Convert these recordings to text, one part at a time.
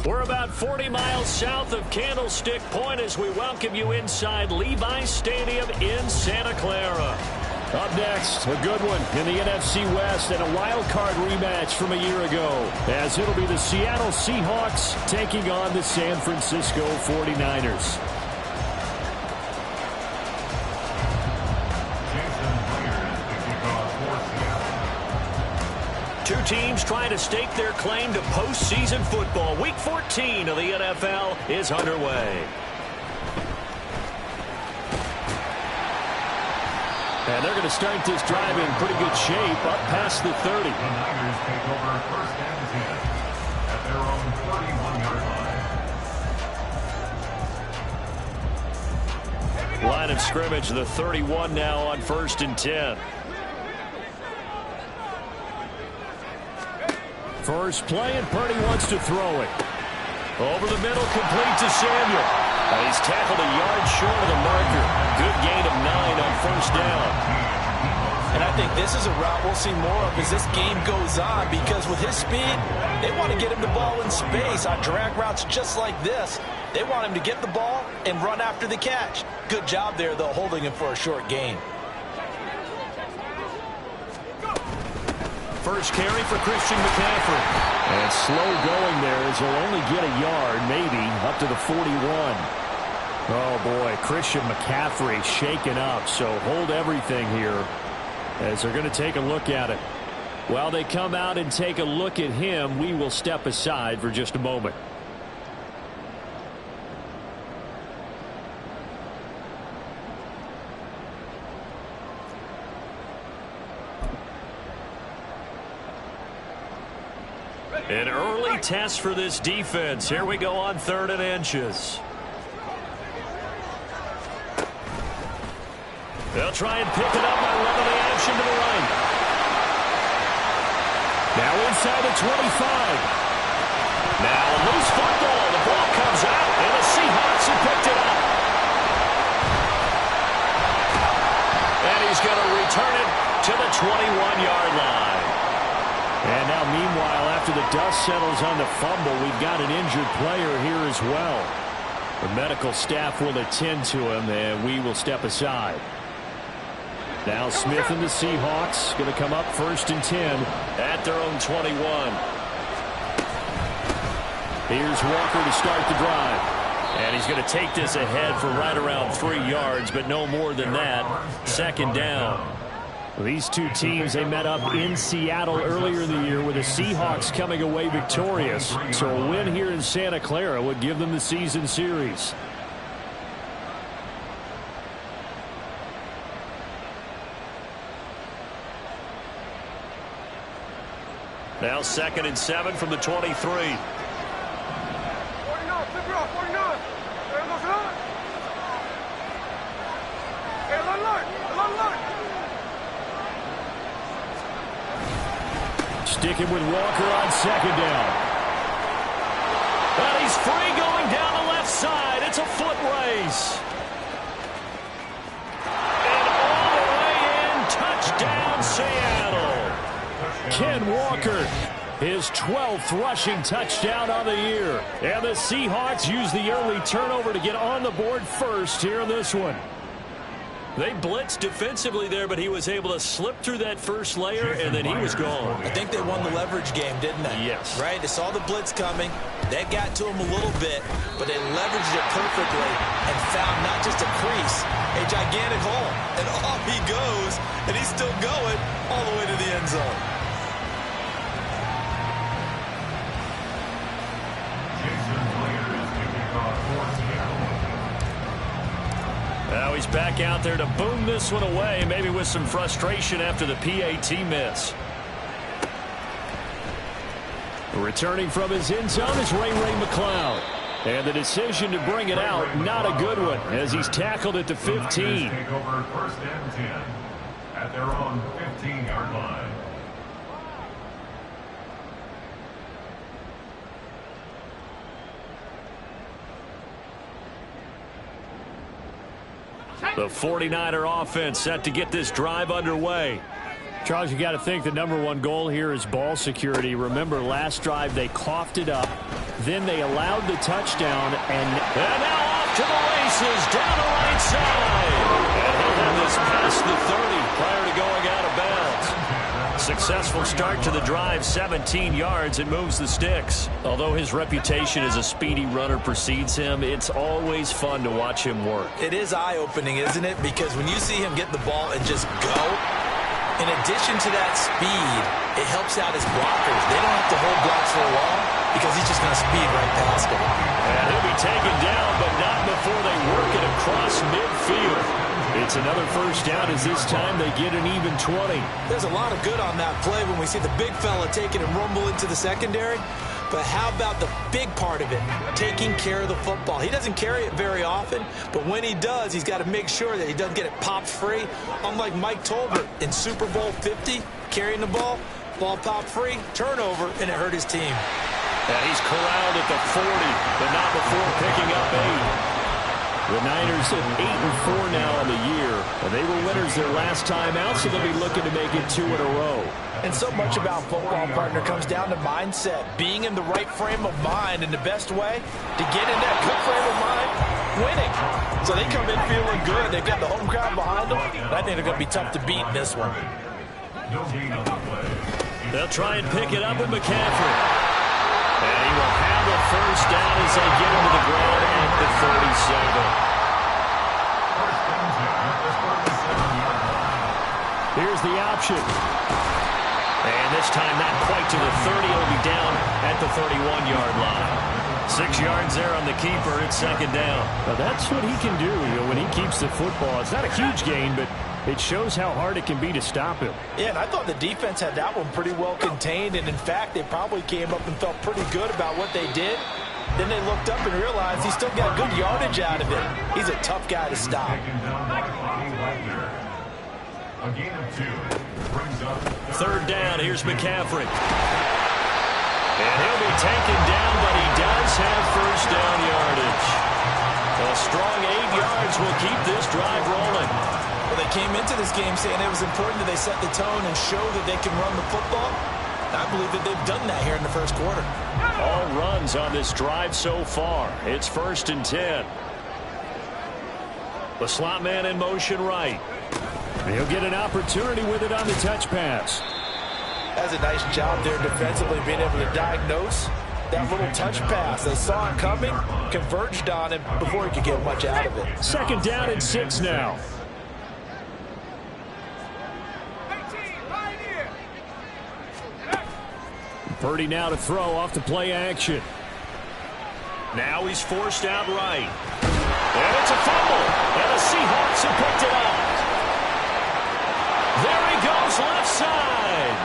We're about 40 miles south of Candlestick Point as we welcome you inside Levi's Stadium in Santa Clara. Up next, a good one in the NFC West and a wild card rematch from a year ago, as it'll be the Seattle Seahawks taking on the San Francisco 49ers. Two teams trying to stake their claim to postseason football. Week 14 of the NFL is underway. And they're going to start this drive in pretty good shape, up past the 30. The Niners take over first and 10 at their own 31-yard line. Line of scrimmage, the 31 now on first and 10. First play, and Purdy wants to throw it. Over the middle, complete to Samuel. And he's tackled a yard short of the marker. Good gain of 9 on first down. And I think this is a route we'll see more of as this game goes on, because with his speed, they want to get him the ball in space on drag routes just like this. They want him to get the ball and run after the catch. Good job there, though, holding him for a short gain. First carry for Christian McCaffrey. And slow going there as he'll only get a yard, maybe, up to the 41. Oh, boy, Christian McCaffrey shaken up, so hold everything here as they're going to take a look at it. While they come out and take a look at him, we will step aside for just a moment. An early test for this defense. Here we go on 3rd and inches. They'll try and pick it up by running the action to the right. Now inside the 25. Now a loose football. The ball comes out, and the Seahawks have picked it up. And he's going to return it to the 21-yard line. And now, meanwhile, after the dust settles on the fumble, we've got an injured player here as well. The medical staff will attend to him, and we will step aside. Now Smith and the Seahawks going to come up 1st and 10 at their own 21. Here's Walker to start the drive. And he's going to take this ahead for right around 3 yards, but no more than that. 2nd down. These two teams, they met up in Seattle earlier in the year with the Seahawks coming away victorious. So a win here in Santa Clara would give them the season series. Now 2nd and 7 from the 23. 49, flip it off, 49. Hey, line. Sticking with Walker on 2nd down. And he's free going down the left side. It's a foot race. And all the way in, touchdown Seattle. Ken Walker, his 12th rushing touchdown on the year. And the Seahawks use the early turnover to get on the board first here in this one. They blitzed defensively there, but he was able to slip through that first layer, and then he was gone. I think they won the leverage game, didn't they? Yes. Right? They saw the blitz coming. That got to him a little bit, but they leveraged it perfectly and found not just a crease, a gigantic hole. And off he goes, and he's still going all the way to the end zone. Now he's back out there to boom this one away, maybe with some frustration after the PAT miss. Returning from his end zone is Ray McCloud. And the decision to bring it out, not a good one, as he's tackled at the 15. Take over 1st and 10 at their own 15-yard line. The 49er offense set to get this drive underway. Charles, you got to think the #1 goal here is ball security. Remember, last drive they coughed it up. Then they allowed the touchdown, and now off to the races, down the right side. And he'll have this past the 30 prior to going out of bounds. Successful start to the drive, 17 yards, and moves the sticks. Although his reputation as a speedy runner precedes him, it's always fun to watch him work. It is eye-opening, isn't it? Because when you see him get the ball and just go, in addition to that speed, it helps out his blockers. They don't have to hold blocks for long because he's just going to speed right past them. And he'll be taken down, but not before they work it across midfield. It's another first down as this time they get an even 20. There's a lot of good on that play when we see the big fella take it and rumble into the secondary. But how about the big part of it, taking care of the football? He doesn't carry it very often, but when he does, he's got to make sure that he doesn't get it popped free. Unlike Mike Tolbert in Super Bowl 50, carrying the ball popped free, turnover, and it hurt his team. And he's corralled at the 40, but not before picking up 8. The Niners at 8-4 now on the year, and they were winners their last time out, so they'll be looking to make it 2 in a row. And so much about football, partner, comes down to mindset, being in the right frame of mind, and the best way to get in that good frame of mind, winning. So they come in feeling good. They've got the home crowd behind them, and I think they're going to be tough to beat in this one. They'll try and pick it up with McCaffrey. And he will have a first down as they get him to the ground at the 37. Here's the option. And this time not quite to the 30. It'll be down at the 31-yard line. 6 yards there on the keeper. It's second down. Now that's what he can do, when he keeps the football. It's not a huge gain, but it shows how hard it can be to stop him. Yeah, and I thought the defense had that one pretty well contained, and in fact, they probably came up and felt pretty good about what they did. Then they looked up and realized he still got good yardage out of it. He's a tough guy to stop. Third down, here's McCaffrey. And he'll be taken down, but he does have first down yardage. A strong 8 yards will keep this drive rolling. Well, they came into this game saying it was important that they set the tone and show that they can run the football. I believe that they've done that here in the first quarter. All runs on this drive so far. It's 1st and 10. The slot man in motion right. He'll get an opportunity with it on the touch pass. That's a nice job there defensively, being able to diagnose that little touch pass. They saw it coming, converged on it before he could get much out of it. Second down and 6 now. Purdy now to throw off the play action. Now he's forced out right. And it's a fumble. And the Seahawks have picked it up. There he goes left side.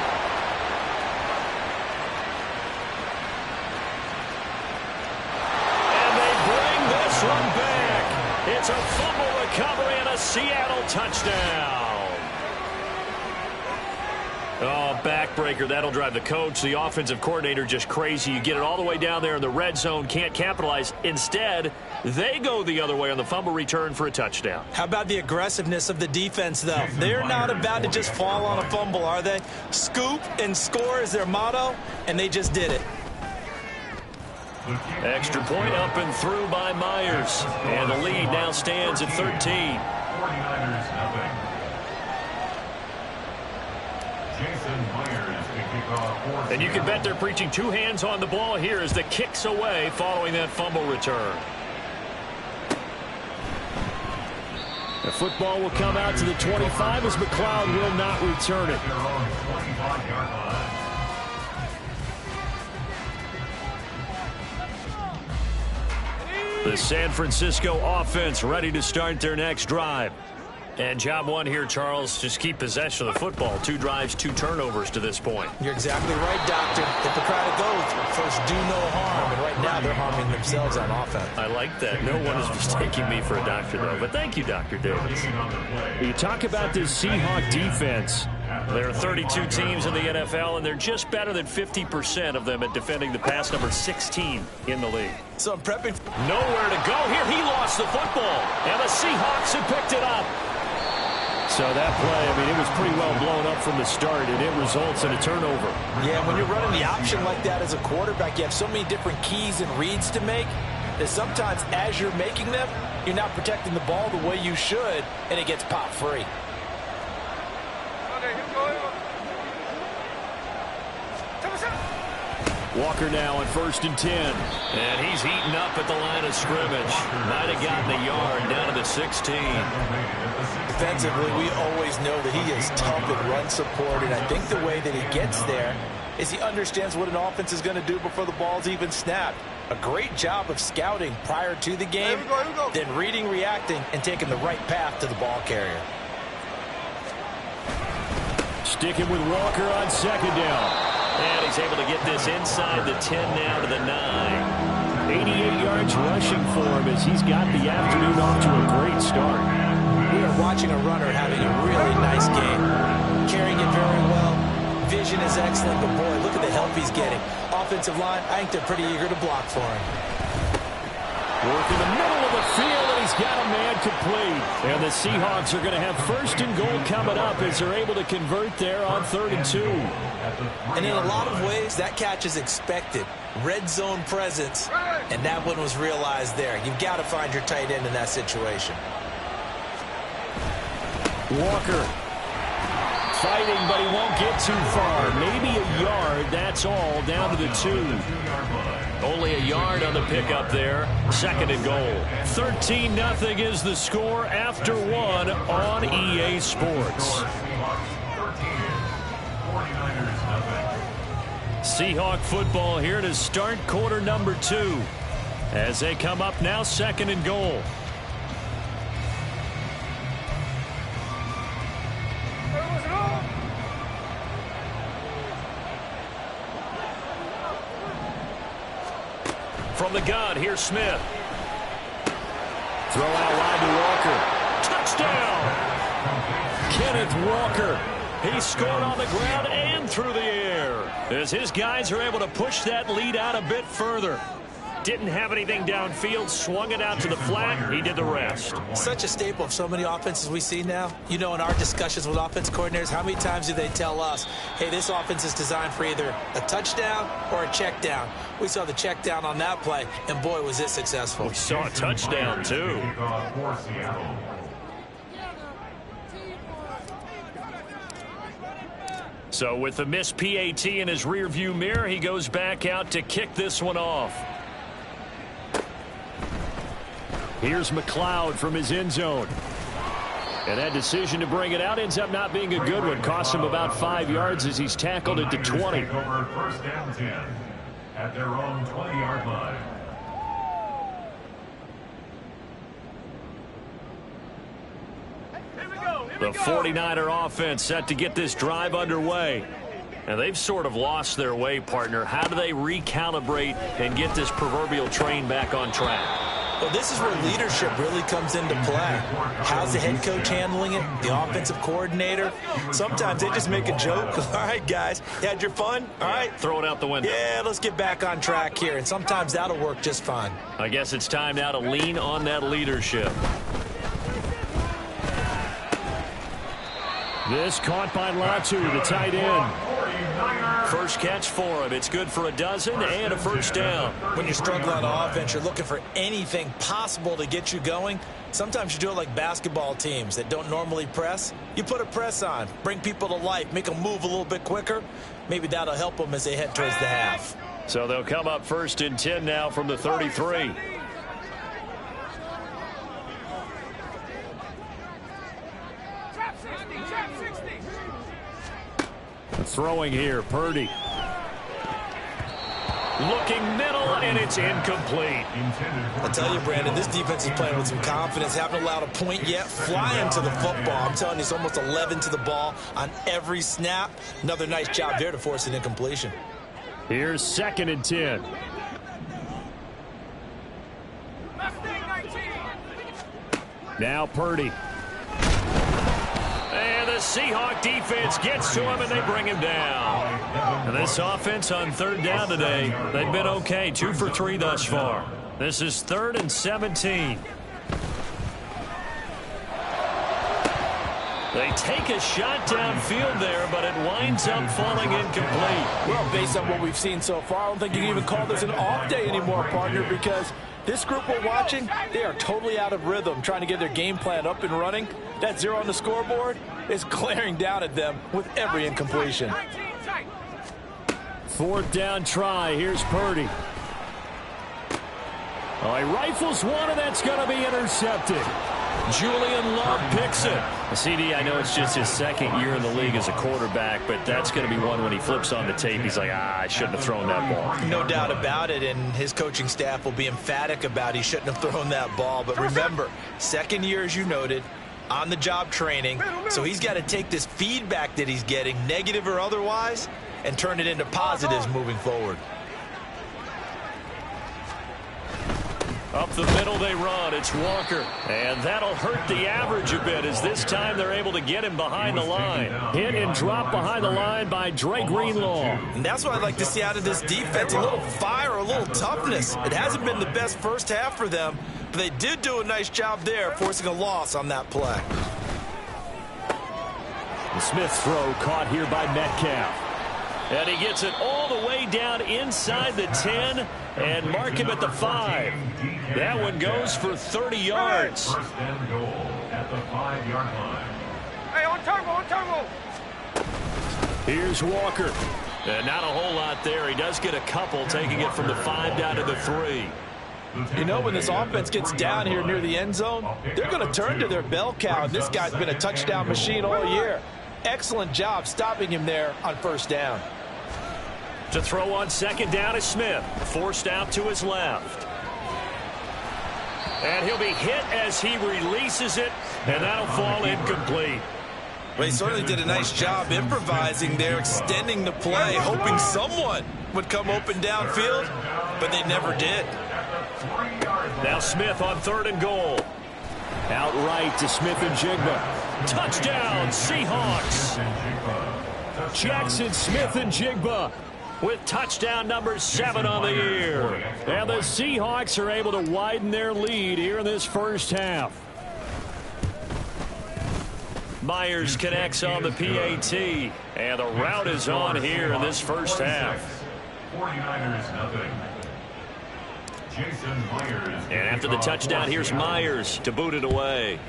And they bring this one back. It's a fumble recovery and a Seattle touchdown. Oh, backbreaker. That'll drive the coach, the offensive coordinator, just crazy. You get it all the way down there in the red zone, can't capitalize. Instead, they go the other way on the fumble return for a touchdown. How about the aggressiveness of the defense, though? They're not about to just fall on a fumble, are they? Scoop and score is their motto, and they just did it. Extra point up and through by Myers. And the lead now stands at 13. 49ers nothing. And you can bet they're preaching 2 hands on the ball here as the kick's away following that fumble return. The football will come out to the 25 as McLeod will not return it. The San Francisco offense ready to start their next drive. And job one here, Charles, just keep possession of the football. 2 drives, 2 turnovers to this point. You're exactly right, Doctor. Hippocratic oath, first do no harm, and right now they're harming themselves on offense. I like that. No one is mistaking me for a doctor, though. But thank you, Dr. Davis. You talk about this Seahawk defense. There are 32 teams in the NFL, and they're just better than 50% of them at defending the pass, number 16 in the league. So I'm prepping. Nowhere to go here. He lost the football, and the Seahawks have picked it up. So that play, I mean, it was pretty well blown up from the start, and it results in a turnover. Yeah, when you're running the option like that as a quarterback, you have so many different keys and reads to make that sometimes as you're making them, you're not protecting the ball the way you should, and it gets popped free. Walker now on 1st and 10. And he's heating up at the line of scrimmage. Might have gotten a yard down to the 16. Defensively, we always know that he is tough in run support, and I think the way that he gets there is he understands what an offense is going to do before the ball's even snapped. A great job of scouting prior to the game, then reading, reacting, and taking the right path to the ball carrier. Sticking with Walker on 2nd down. And he's able to get this inside the 10 now to the 9. 88 yards rushing for him as he's got the afternoon off to a great start. We are watching a runner having a really nice game. Carrying it very well. Vision is excellent, but boy, look at the help he's getting. Offensive line, I think they're pretty eager to block for him. Work in the middle of the field, and he's got a man complete. And the Seahawks are going to have 1st and goal coming up as they're able to convert there on 3rd and 2. And in a lot of ways, that catch is expected. Red zone presence, and that one was realized there. You've got to find your tight end in that situation. Walker fighting, but he won't get too far. Maybe a yard, that's all, down to the 2. Only a yard on the pickup there. 2nd and goal. 13-0 is the score after 1 on EA Sports. Seahawk football here to start quarter number 2. As they come up now, 2nd and goal. From the gun, here's Smith. Throw out wide to Walker. Touchdown! Kenneth Walker. He scored on the ground and through the air as his guys are able to push that lead out a bit further. Didn't have anything downfield, swung it out to the flat. He did the rest. Such a staple of so many offenses we see now. You know, in our discussions with offense coordinators, how many times do they tell us, hey, this offense is designed for either a touchdown or a check down. We saw the check down on that play, and boy, was it successful. We saw a touchdown, too. So with the missed PAT in his rearview mirror, he goes back out to kick this one off. Here's McLeod from his end zone. And that decision to bring it out ends up not being a good one. Costs him about 5 yards as he's tackled it to 20. Take over 1st down 10 at their own 20-yard line. The 49er offense set to get this drive underway. And they've sort of lost their way, partner. How do they recalibrate and get this proverbial train back on track? Well, this is where leadership really comes into play. How's the head coach handling it? The offensive coordinator? Sometimes they just make a joke. All right, guys, you had your fun? All right. Throw it out the window. Yeah, let's get back on track here. And sometimes that'll work just fine. I guess it's time now to lean on that leadership. This caught by Latu, the tight end. First catch for him. It's good for a dozen and a 1st down. When you struggle on offense, you're looking for anything possible to get you going. Sometimes you do it like basketball teams that don't normally press. You put a press on, bring people to life, make them move a little bit quicker. Maybe that'll help them as they head towards the half. So they'll come up 1st and 10 now from the 33. Throwing here, Purdy. Looking middle, and it's incomplete. I tell you, Brandon, this defense is playing with some confidence. Haven't allowed a point yet. Flying to the football. I'm telling you, it's almost 11 to the ball on every snap. Another nice job there to force an incompletion. Here's 2nd and 10. Now Purdy. And the Seahawk defense gets to him, and they bring him down. And this offense on 3rd down today, they've been okay. 2 for 3 thus far. This is 3rd and 17. They take a shot downfield there, but it winds up falling incomplete. Well, based on what we've seen so far, I don't think you can even call this an off day anymore, partner, because this group we're watching, they are totally out of rhythm, trying to get their game plan up and running. That 0 on the scoreboard is glaring down at them with every incompletion. 4th down try. Here's Purdy. Oh, he rifles one, and that's going to be intercepted. Julian Love picks it. CD, I know it's just his 2nd year in the league as a quarterback, but that's going to be one when he flips on the tape. He's like, I shouldn't have thrown that ball. No doubt about it, and his coaching staff will be emphatic about he shouldn't have thrown that ball. But remember, 2nd year, as you noted, on-the-job training, so he's got to take this feedback that he's getting, negative or otherwise, and turn it into positives moving forward. Up the middle they run. It's Walker. And that'll hurt the average a bit as this time they're able to get him behind the line. Hit and drop behind the line by Dre Greenlaw. And that's what I'd like to see out of this defense, a little fire, a little toughness. It hasn't been the best first half for them, but they did do a nice job there, forcing a loss on that play. The Smith throw caught here by Metcalf. And he gets it all the way down inside the 10 and mark him at the 5. That one goes for 30 yards. First and goal at the 5-yard line. Hey, on turbo. Here's Walker. And not a whole lot there. He does get a couple, taking it from the 5 down to the 3. You know, when this offense gets down here near the end zone, they're going to turn to their bell cow. And this guy's been a touchdown machine all year. Excellent job stopping him there on 1st down. To throw on 2nd down is Smith. Forced out to his left. And he'll be hit as he releases it, and that'll fall incomplete. Well, he certainly did a nice job improvising there, extending the play, hoping someone would come open downfield, but they never did. Now Smith on 3rd and goal. Outright to Smith and Jigba. Touchdown, Seahawks. Jackson Smith and Jigba with touchdown number 7 on the year. And the Seahawks are able to widen their lead here in this first half. Myers connects on the PAT, and the route is on here in this first half. 49ers nothing. Jason Myers. And after the touchdown, here's Myers to boot it away.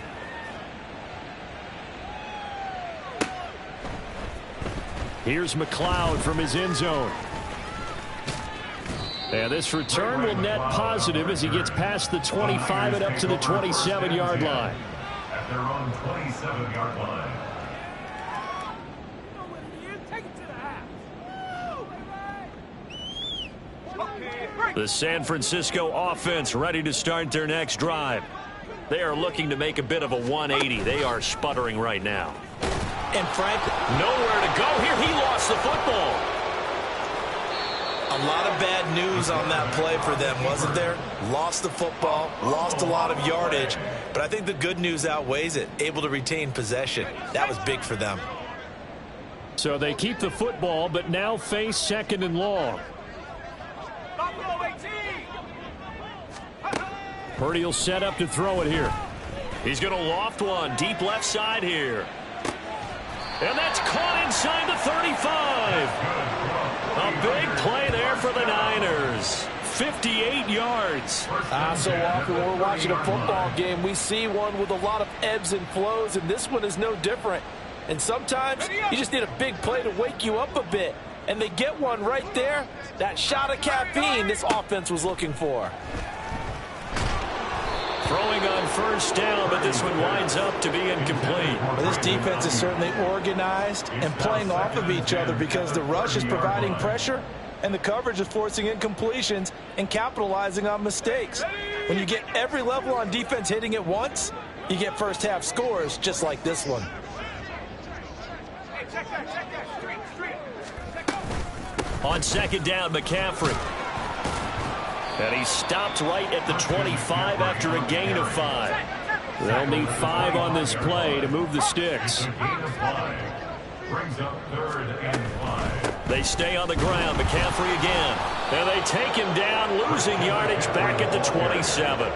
Here's McLeod from his end zone. And this return will net positive as he gets past the 25 and up to the 27-yard line. At their own 27-yard line. The San Francisco offense ready to start their next drive. They are looking to make a bit of a 180. They are sputtering right now. And Frank, nowhere to go here. He lost the football. A lot of bad news on that play for them, wasn't there? Lost the football, lost a lot of yardage, but I think the good news outweighs it. Able to retain possession. That was big for them. So they keep the football, but now face 2nd and long. Purdy will set up to throw it here. He's going to loft one deep left side here. And that's caught inside the 35. A big play there for the Niners. 58 yards. So often when we're watching a football game, we see one with a lot of ebbs and flows, and this one is no different. And sometimes you just need a big play to wake you up a bit. And they get one right there. That shot of caffeine this offense was looking for. Throwing on 1st down, but this one winds up to be incomplete. Well, this defense is certainly organized and playing off of each other because the rush is providing pressure and the coverage is forcing incompletions and capitalizing on mistakes. When you get every level on defense hitting at once, you get first half scores just like this one. On 2nd down, McCaffrey. And he stopped right at the 25 after a gain of 5. They'll need 5 on this play to move the sticks. Brings up 3rd and 5. They stay on the ground. McCaffrey again. And they take him down, losing yardage back at the 27.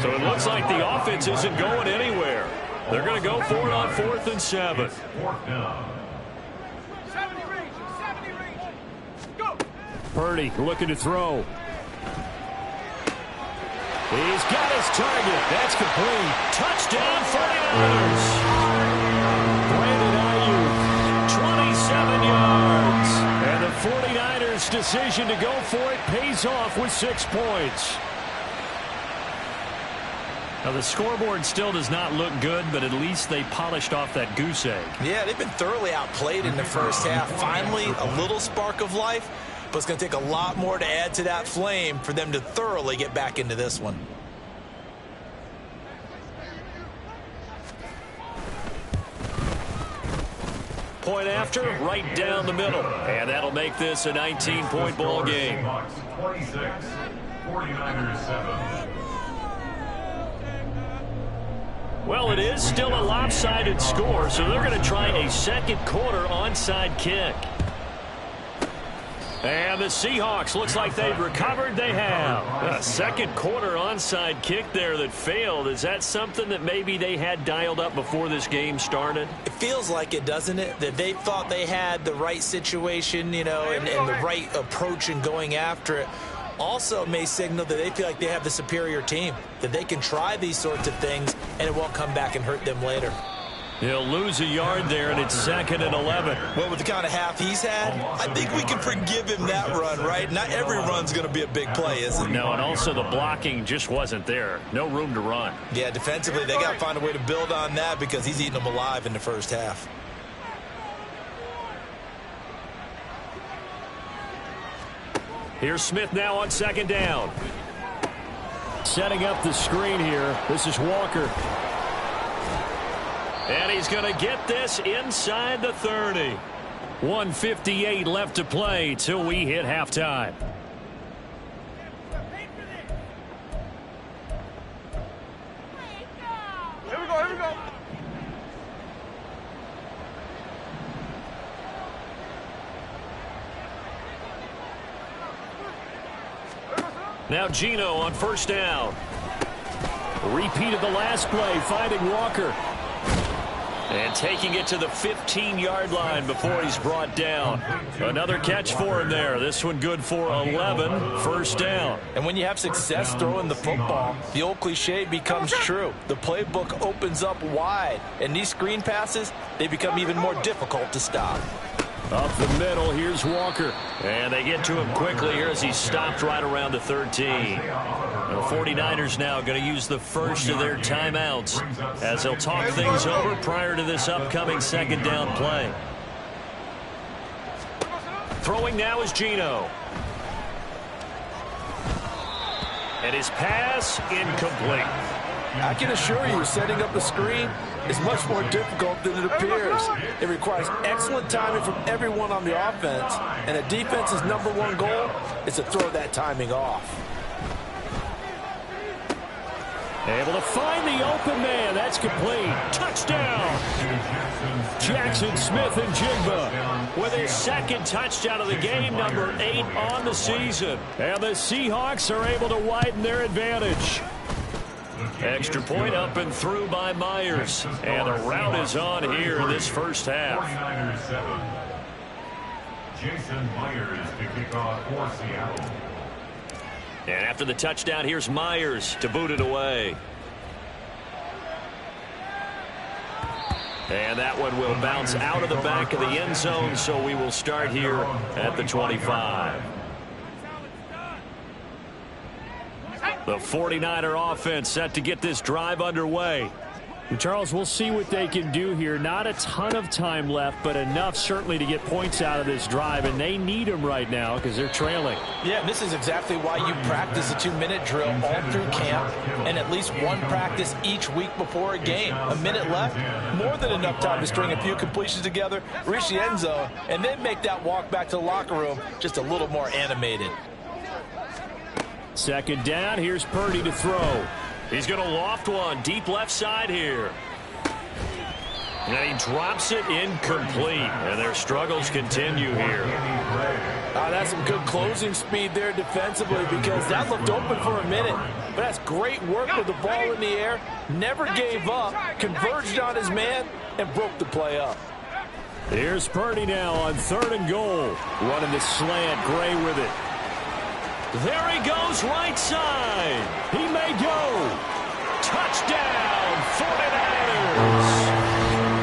So it looks like the offense isn't going anywhere. They're going to go for it on 4th and 7. Fourth down. 70 range, 70 range. Go. Purdy looking to throw. He's got his target. That's complete. Touchdown, 49ers. Brandon Ayuk, 27 yards. And the 49ers' decision to go for it pays off with 6 points. Now, the scoreboard still does not look good, but at least they polished off that goose egg. Yeah, they've been thoroughly outplayed in the first half. Finally, a little spark of life, but it's going to take a lot more to add to that flame for them to thoroughly get back into this one. Point after, right down the middle. And that'll make this a 19-point ball game. 26, 49ers 7. Well, it is still a lopsided score, so they're going to try a second quarter onside kick. And the Seahawks, looks like they've recovered. They have. A second quarter onside kick there that failed. Is that something that maybe they had dialed up before this game started? It feels like it, doesn't it? That they thought they had the right situation, you know, and the right approach in going after it. Also may signal that they feel like they have the superior team, that they can try these sorts of things and it won't come back and hurt them later. He'll lose a yard there, and it's 2nd and 11. Well, with the kind of half he's had, I think we can forgive him that run, right? Not every run's going to be a big play, is it? No, and also the blocking just wasn't there. No room to run. Yeah, defensively, they got to find a way to build on that because he's eating them alive in the first half. Here's Smith now on 2nd down. Setting up the screen here. This is Walker. And he's going to get this inside the 30. 1:58 left to play till we hit halftime. Here we go, here we go. Now Geno on 1st down. Repeat of the last play, finding Walker. And taking it to the 15-yard line before he's brought down. Another catch for him there. This one good for 11. 1st down. And when you have success throwing the football, the old cliche becomes true. The playbook opens up wide. And these screen passes, they become even more difficult to stop. Up the middle, here's Walker. And they get to him quickly here as he's stopped right around the 13. The 49ers now going to use the first of their timeouts as they'll talk things over prior to this upcoming 2nd down play. Throwing now is Geno. And his pass incomplete. I can assure you, setting up a screen is much more difficult than it appears. It requires excellent timing from everyone on the offense, and a defense's #1 goal is to throw that timing off. Able to find the open man. That's complete. Touchdown. Jackson Smith and Jigba with his 2nd touchdown of the game, number 8 on the season. And the Seahawks are able to widen their advantage. Extra point up and through by Myers. And the route is on here in this first half. 49ers 7. Jason Myers to kick off for Seattle. And after the touchdown, here's Myers to boot it away. And that one will bounce out of the back of the end zone, so we will start here at the 25. The 49er offense set to get this drive underway. And Charles, we'll see what they can do here. Not a ton of time left, but enough certainly to get points out of this drive, and they need them right now because they're trailing. Yeah, this is exactly why you practice a 2-minute drill all through camp and at least one practice each week before a game. A minute left, more than enough time to string a few completions together, reach the end zone, and then make that walk back to the locker room just a little more animated. 2nd down, here's Purdy to throw. He's going to loft one deep left side here. And he drops it incomplete. And their struggles continue here. That's some good closing speed there defensively, because that looked open for a minute. But that's great work with the ball in the air. Never gave up, converged on his man, and broke the play up. Here's Purdy now on 3rd and goal. Running the slant, Gray with it. There he goes, right side. He may go. Touchdown, 49ers.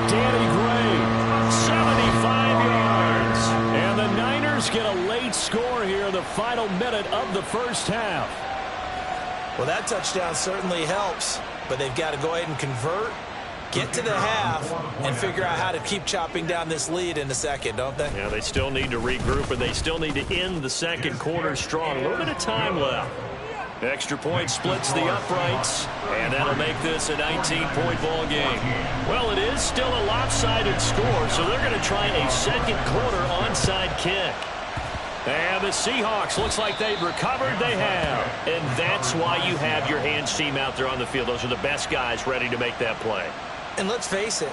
Danny Gray, 75 yards. And the Niners get a late score here in the final minute of the first half. Well, that touchdown certainly helps, but they've got to go ahead and convert, get to the half, and figure out how to keep chopping down this lead in the second, don't they? Yeah, they still need to regroup, and they still need to end the second quarter strong. A little bit of time left. Extra point splits the uprights, and that'll make this a 19-point ball game. Well, it is still a lopsided score, so they're going to try a second quarter onside kick. And the Seahawks, looks like they've recovered. They have. And that's why you have your hands team out there on the field. Those are the best guys ready to make that play. And let's face it,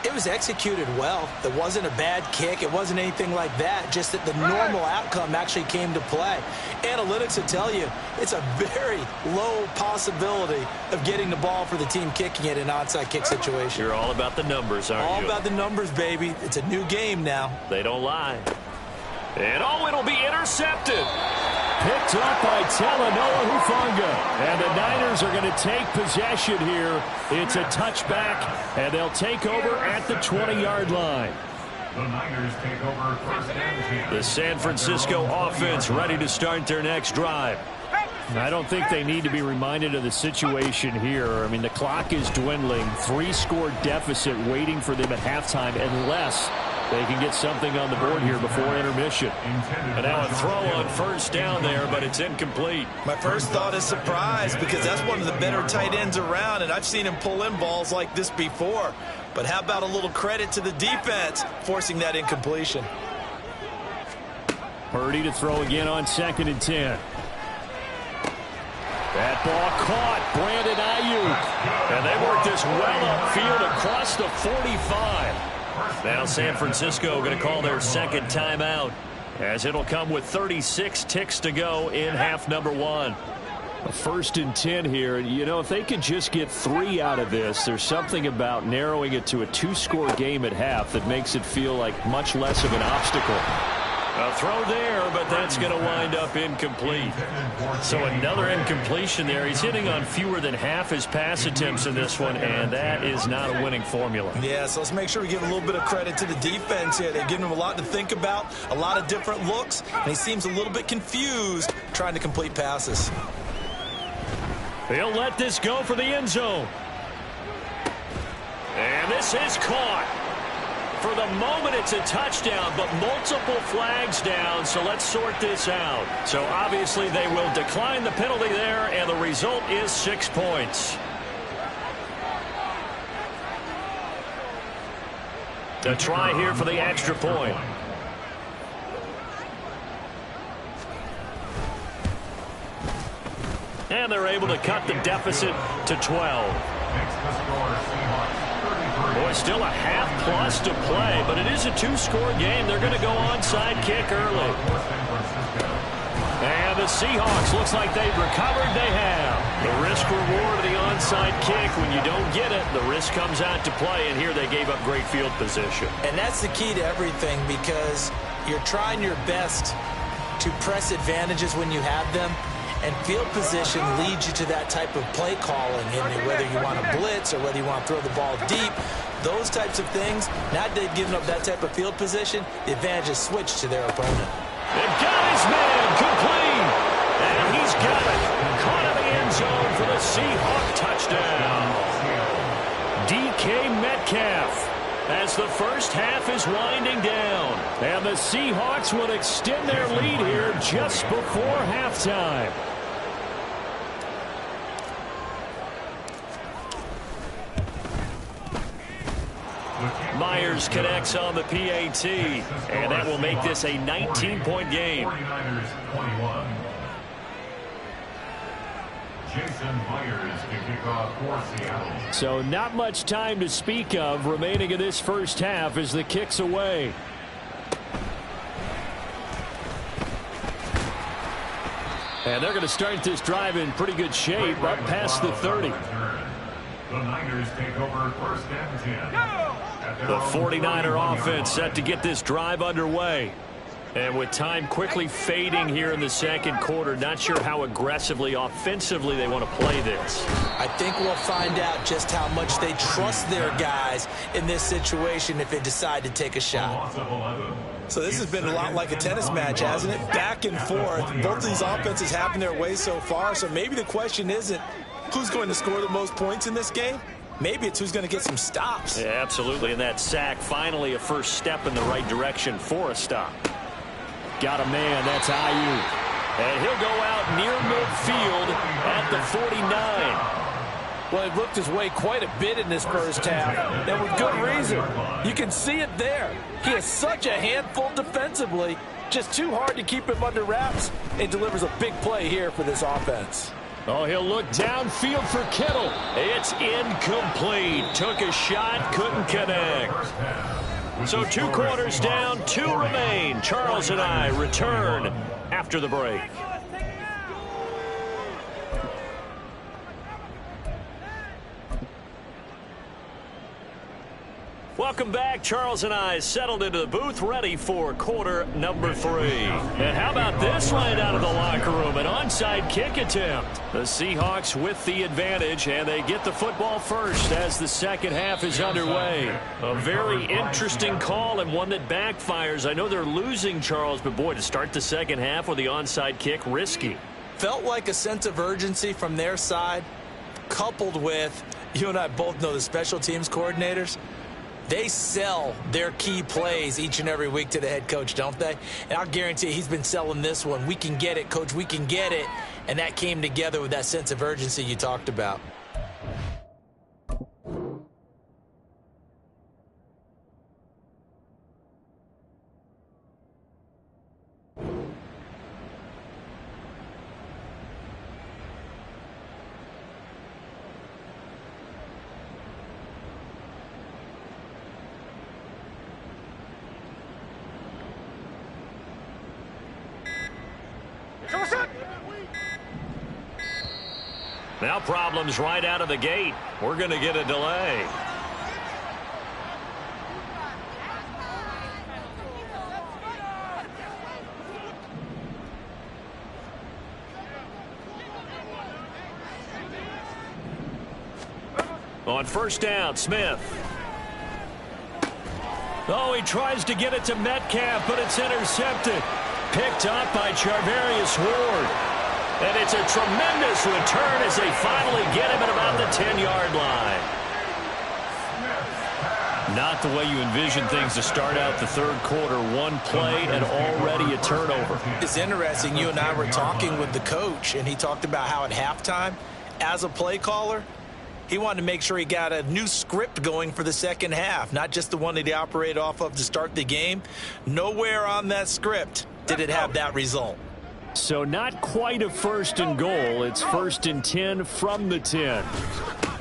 it was executed well. It wasn't a bad kick. It wasn't anything like that. Just that the normal outcome actually came to play. Analytics will tell you it's a very low possibility of getting the ball for the team kicking it in an onside kick situation. You're all about the numbers, aren't you? All about the numbers, baby. It's a new game now. They don't lie. And it'll be intercepted. Picked up by Talanoa Hufanga. And the Niners are going to take possession here. It's a touchback, and they'll take over at the 20-yard line. The Niners take over 1st and 10. The San Francisco offense ready to start their next drive. I don't think they need to be reminded of the situation here. I mean, the clock is dwindling. 3-score deficit waiting for them at halftime unless they can get something on the board here before intermission. And now a throw on 1st down there, but it's incomplete. My first thought is surprise, because that's one of the better tight ends around, and I've seen him pull in balls like this before. But how about a little credit to the defense forcing that incompletion? Purdy to throw again on 2nd and 10. That ball caught. Brandon Ayuk. And they work this well upfield across the 45. Now San Francisco going to call their second timeout, as it'll come with 36 ticks to go in half number 1. A 1st and 10 here. You know, if they could just get 3 out of this, there's something about narrowing it to a 2-score game at half that makes it feel like much less of an obstacle. A throw there, but that's going to wind up incomplete. So another incompletion there. He's hitting on fewer than half his pass attempts in this one, and that is not a winning formula. Yeah, so let's make sure we give a little bit of credit to the defense here. They've given him a lot to think about, a lot of different looks, and he seems a little bit confused trying to complete passes. He'll let this go for the end zone. And this is caught. For the moment, it's a touchdown, but multiple flags down, so let's sort this out. So obviously they will decline the penalty there, and the result is 6 points. A try here for the extra point. And they're able to cut the deficit to 12. Makes the score Seahawks 33. Boy, still a half plus to play, but it is a 2-score game. They're going to go onside kick early. And the Seahawks, looks like they've recovered. They have. The risk reward of the onside kick. When you don't get it, the risk comes out to play, and here they gave up great field position. And that's the key to everything, because you're trying your best to press advantages when you have them. And field position leads you to that type of play calling, and whether you want to blitz or whether you want to throw the ball deep, those types of things. Now that they've given up that type of field position, the advantage is switched to their opponent. They've got his man complete, and he's got it. Caught in the end zone for the Seahawk touchdown. DK Metcalf, as the first half is winding down. And the Seahawks will extend their lead here just before halftime. Myers connects on the PAT, and that will make this a 19-point game. 49ers 21. Jason Myers. Myers to kick off for Seattle. So not much time to speak of remaining in this first half as the kick's away. And they're going to start this drive in pretty good shape, up past the 30. The Niners take over first and 10. The 49er offense set to get this drive underway. And with time quickly fading here in the second quarter, not sure how aggressively, offensively they want to play this. I think we'll find out just how much they trust their guys in this situation if they decide to take a shot. So this has been a lot like a tennis match, hasn't it? Back and forth. Both of these offenses having their way so far. So maybe the question isn't who's going to score the most points in this game. Maybe it's who's going to get some stops. Yeah, absolutely. And that sack, finally a first step in the right direction for a stop. Got a man. That's Ayuk. And he'll go out near midfield at the 49. Well, he looked his way quite a bit in this first half, and with good reason. You can see it there. He is such a handful defensively, just too hard to keep him under wraps, and delivers a big play here for this offense. Oh, he'll look downfield for Kittle. It's incomplete. Took a shot, couldn't connect. So 2 quarters down, 2 remain. Charles and I return after the break. Welcome back. Charles and I settled into the booth, ready for quarter number 3. And how about this right out of the locker room? An onside kick attempt. The Seahawks with the advantage, and they get the football first as the second half is underway. A very interesting call and one that backfires. I know they're losing, Charles, but boy, to start the second half with the onside kick, risky. Felt like a sense of urgency from their side, coupled with, you and I both know the special teams coordinators. They sell their key plays each and every week to the head coach, don't they? And I'll guarantee he's been selling this one. We can get it, coach. We can get it. And that came together with that sense of urgency you talked about. Now problems right out of the gate. We're going to get a delay. On first down, Smith. Oh, he tries to get it to Metcalf, but it's intercepted. Picked up by Charvarius Ward. And it's a tremendous return as they finally get him at about the 10-yard line. Not the way you envision things to start out the third quarter. One play and already a turnover. It's interesting. You and I were talking with the coach, and he talked about how at halftime, as a play caller, he wanted to make sure he got a new script going for the second half, not just the one that he operated off of to start the game. Nowhere on that script did it have that result. So not quite a first and goal. It's first and 10 from the 10.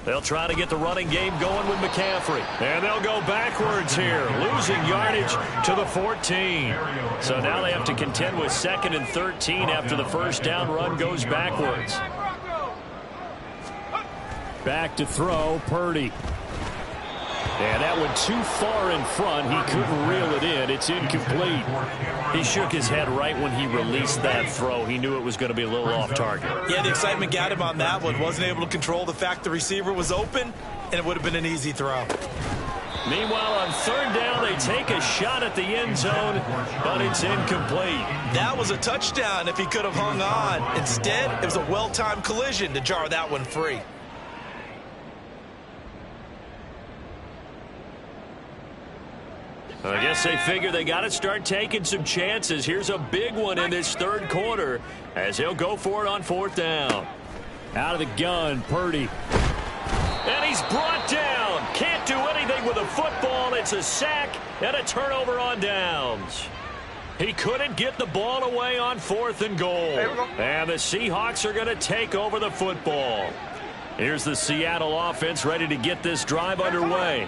They'll try to get the running game going with McCaffrey. And they'll go backwards here, losing yardage to the 14. So now they have to contend with 2nd and 13 after the first down run goes backwards. Back to throw, Purdy. And that one too far in front. He couldn't reel it in. It's incomplete. He shook his head right when he released that throw. He knew it was going to be a little off target. Yeah, the excitement got him on that one. Wasn't able to control the fact the receiver was open, and it would have been an easy throw. Meanwhile, on third down, they take a shot at the end zone, but it's incomplete. That was a touchdown if he could have hung on. Instead, it was a well-timed collision to jar that one free. I guess they figure they got to start taking some chances. Here's a big one in this third quarter as he'll go for it on fourth down. Out of the gun, Purdy. And he's brought down. Can't do anything with a football. It's a sack and a turnover on downs. He couldn't get the ball away on 4th and goal. And the Seahawks are going to take over the football. Here's the Seattle offense ready to get this drive underway.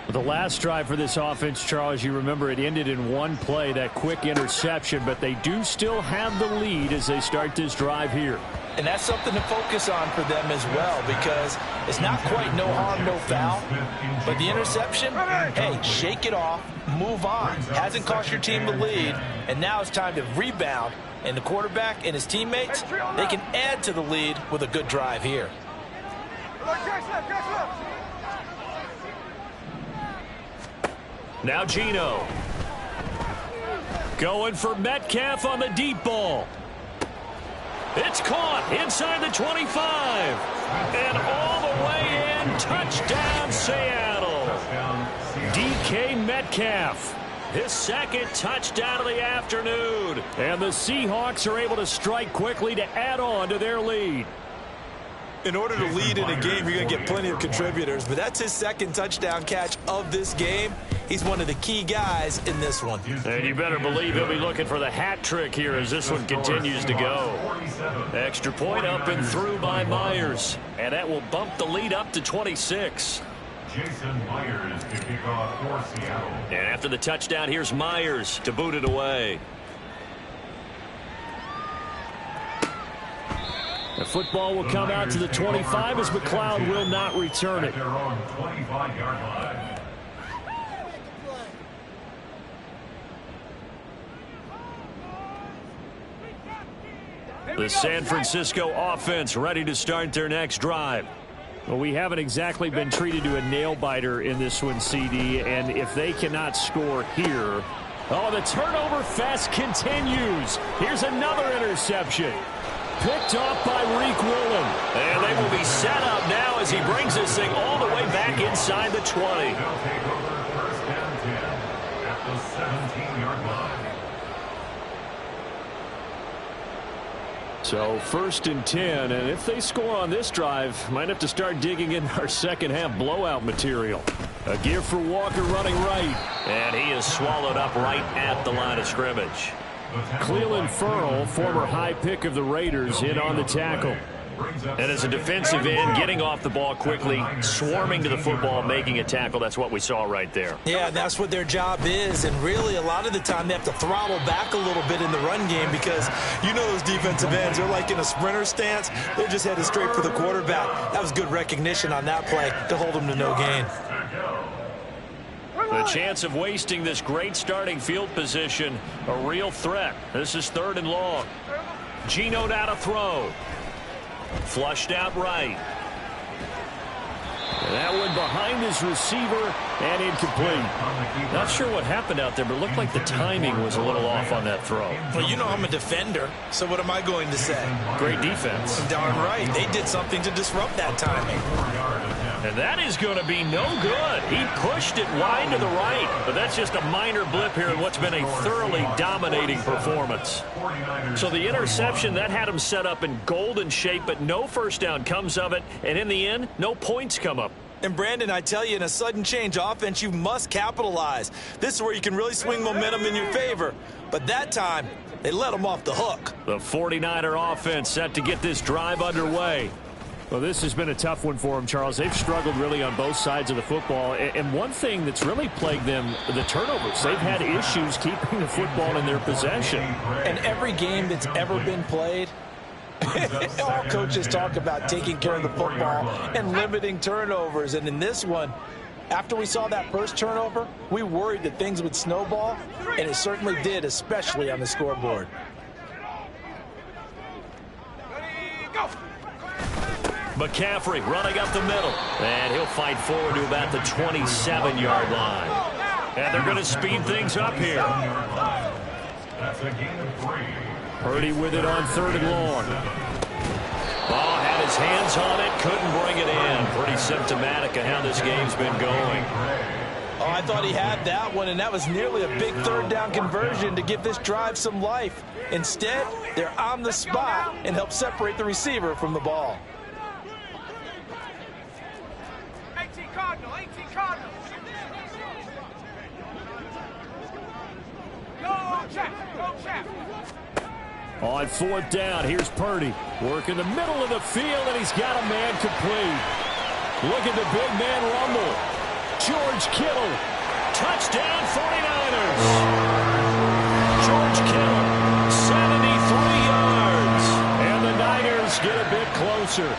The last drive for this offense, Charles, you remember it ended in one play, that quick interception, but they do still have the lead as they start this drive here. And that's something to focus on for them as well, because it's not quite no harm, no foul. But the interception, hey, shake it off, move on. Hasn't cost your team the lead, and now it's time to rebound. And the quarterback and his teammates, they can add to the lead with a good drive here. Now Gino. Going for Metcalf on the deep ball. It's caught inside the 25. And all the way in. Touchdown, Seattle. DK Metcalf. His second touchdown of the afternoon. And the Seahawks are able to strike quickly to add on to their lead. In order to lead in a game, you're going to get plenty of contributors, but that's his second touchdown catch of this game. He's one of the key guys in this one. And you better believe he'll be looking for the hat trick here as this one continues to go. Extra point up and through by Myers. And that will bump the lead up to 26. Jason Myers to kick off for Seattle. And after the touchdown, here's Myers to boot it away. The football will come out to the 25 as McLeod will not return it. Their own 25-yard line. The San Francisco offense ready to start their next drive. Well, we haven't exactly been treated to a nail-biter in this one, CD, and if they cannot score here... Oh, the turnover fest continues. Here's another interception. Picked off by Reek Willen. And they will be set up now as he brings this thing all the way back inside the 20. They'll take over first and 10 at the 17-yard line. So first and 10, and if they score on this drive, might have to start digging in our second half blowout material. A give for Walker running right. And he is swallowed up right at the line of scrimmage. Cleveland Ferrell, former high pick of the Raiders, in on the tackle. And as a defensive end, getting off the ball quickly, swarming to the football, making a tackle, that's what we saw right there. Yeah, that's what their job is, and really a lot of the time they have to throttle back a little bit in the run game because you know those defensive ends, they're like in a sprinter stance. They're just headed straight for the quarterback. That was good recognition on that play to hold them to no gain. The chance of wasting this great starting field position, a real threat. This is 3rd and long. Gino now to throw. Flushed out right. And that one behind his receiver and incomplete. Not sure what happened out there, but it looked like the timing was a little off on that throw. Well, you know I'm a defender, so what am I going to say? Great defense. Darn right. They did something to disrupt that timing. And that is going to be no good. He pushed it wide to the right, but that's just a minor blip here in what's been a thoroughly dominating performance. So the interception, that had him set up in golden shape, but no first down comes of it, and in the end, no points come up. And Brandon, I tell you, in a sudden change offense, you must capitalize. This is where you can really swing momentum in your favor. But that time, they let them off the hook. The 49er offense set to get this drive underway. Well, this has been a tough one for them, Charles. They've struggled really on both sides of the football. And one thing that's really plagued them, the turnovers. They've had issues keeping the football in their possession. And every game that's ever been played, all coaches talk about taking care of the football and limiting turnovers. And in this one, after we saw that first turnover, we worried that things would snowball, and it certainly did, especially on the scoreboard. McCaffrey running up the middle. And he'll fight forward to about the 27-yard line. And they're going to speed things up here. That's a gain of 3. Purdy with it on 3rd and long. Ball had his hands on it, couldn't bring it in. Pretty symptomatic of how this game's been going. Oh, I thought he had that one, and that was nearly a big 3rd down conversion to give this drive some life. Instead, they're on the spot and help separate the receiver from the ball. 18 Cardinal, 18 Cardinal. Go, Chap, go, Chap. On 4th down, here's Purdy. Working the middle of the field, and he's got a man complete. Look at the big man rumble. George Kittle. Touchdown, 49ers. George Kittle, 73 yards. And the Niners get a bit closer.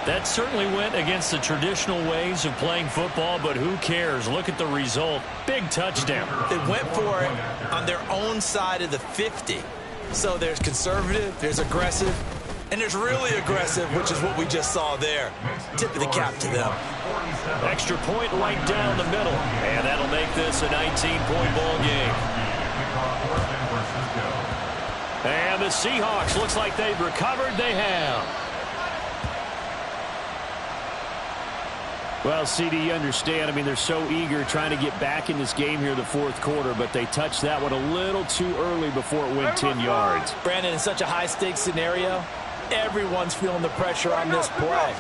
That certainly went against the traditional ways of playing football, but who cares? Look at the result. Big touchdown. They went for it on their own side of the 50. So there's conservative, there's aggressive, and there's really aggressive, which is what we just saw there. Tip of the cap to them. Extra point right down the middle. And that'll make this a 19-point ball game. And the Seahawks, looks like they've recovered. They have. Well, CD, you understand. I mean, they're so eager trying to get back in this game here in the 4th quarter, but they touched that one a little too early before it went 10 yards. Brandon, in such a high-stakes scenario, everyone's feeling the pressure on this play.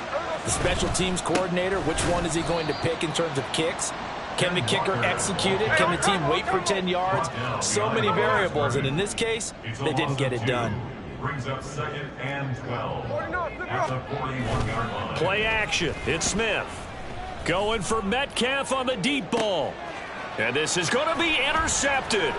The special teams coordinator, which one is he going to pick in terms of kicks? Can the kicker execute it? Can the team wait for 10 yards? So many variables, and in this case, they didn't get it done. Brings up 2nd and 12 at the 41-yard line. Play action. It's Smith. Going for Metcalf on the deep ball. And this is going to be intercepted.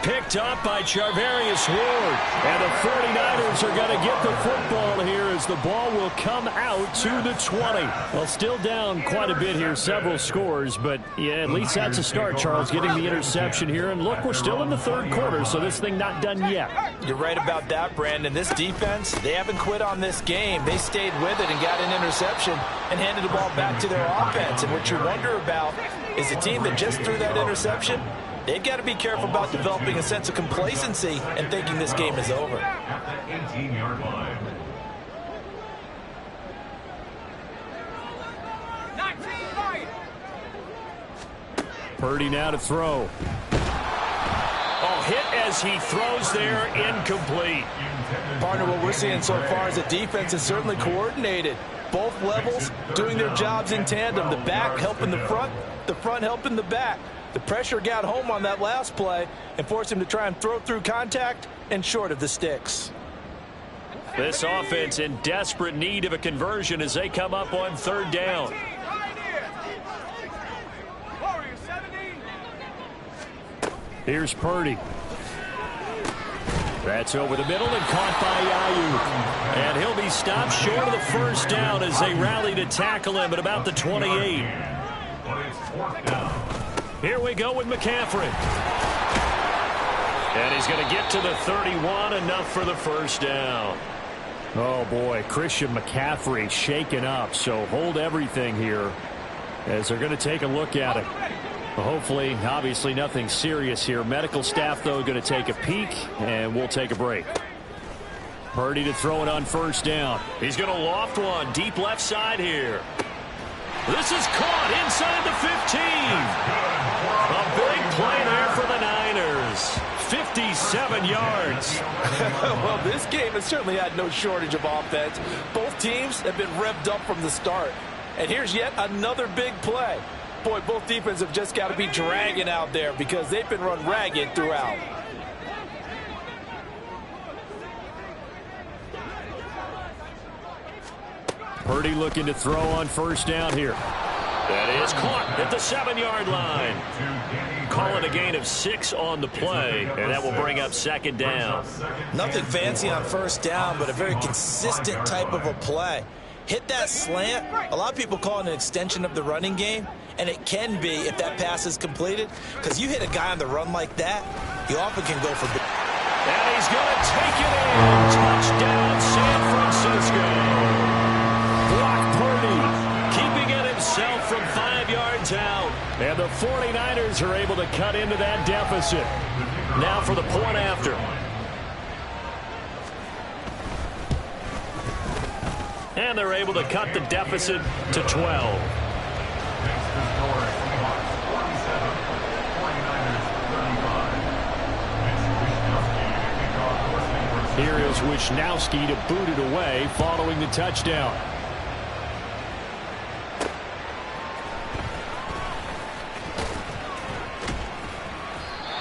Picked up by Charvarius Ward. And the 49ers are going to get the football here as the ball will come out to the 20. Well, still down quite a bit here, several scores, but yeah, at least that's a start, Charles, getting the interception here. And look, we're still in the 3rd quarter, so this thing not done yet. You're right about that, Brandon. This defense, they haven't quit on this game. They stayed with it and got an interception and handed the ball back to their offense. And what you wonder about is the team that just threw that interception, they've got to be careful about developing a sense of complacency and thinking this game is over. At the 18-yard line. 19 right. Purdy now to throw. Oh, hit as he throws there, incomplete. Partner, what we're seeing so far is the defense is certainly coordinated. Both levels doing their jobs in tandem. The back helping the front helping the back. The pressure got home on that last play and forced him to try and throw through contact and short of the sticks. This offense in desperate need of a conversion as they come up on 3rd down. Here's Purdy. That's over the middle and caught by Ayuk. And he'll be stopped short of the 1st down as they rally to tackle him at about the 28. But it's 4th down. Here we go with McCaffrey. And he's going to get to the 31, enough for the 1st down. Oh, boy, Christian McCaffrey shaken up, so hold everything here as they're going to take a look at it. Well, hopefully, obviously, nothing serious here. Medical staff, though, going to take a peek, and we'll take a break. Purdy to throw it on 1st down. He's going to loft one deep left side here. This is caught inside the 15. A big play there for the Niners. 57 yards. Well, this game has certainly had no shortage of offense. Both teams have been revved up from the start. And here's yet another big play. Boy, both defenses have just got to be dragging out there because they've been run ragged throughout. Purdy looking to throw on 1st down here. That is caught at the 7-yard line. Call it a gain of 6 on the play, and that will bring up 2nd down. Nothing fancy on 1st down, but a very consistent type of a play. Hit that slant. A lot of people call it an extension of the running game, and it can be if that pass is completed, because you hit a guy on the run like that, you often can go for big. And he's going to take it in. Touchdown, San Francisco. Brock Purdy keeping it himself from 5 yards out. And the 49ers are able to cut into that deficit. Now for the point after. And they're able to cut the deficit to 12. Here is Wisnowski to boot it away following the touchdown.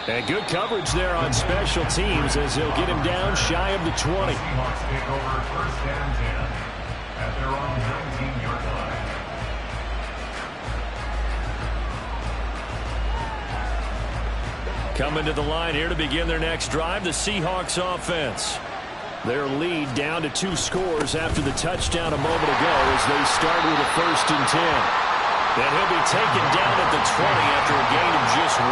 And good coverage there on special teams as they'll get him down shy of the 20. Seahawks take over first and 10 at their own 19-yard line. Coming to the line here to begin their next drive, the Seahawks offense. Their lead down to 2 scores after the touchdown a moment ago as they start with a 1st and 10. And he'll be taken down at the 20 after a gain of just 1.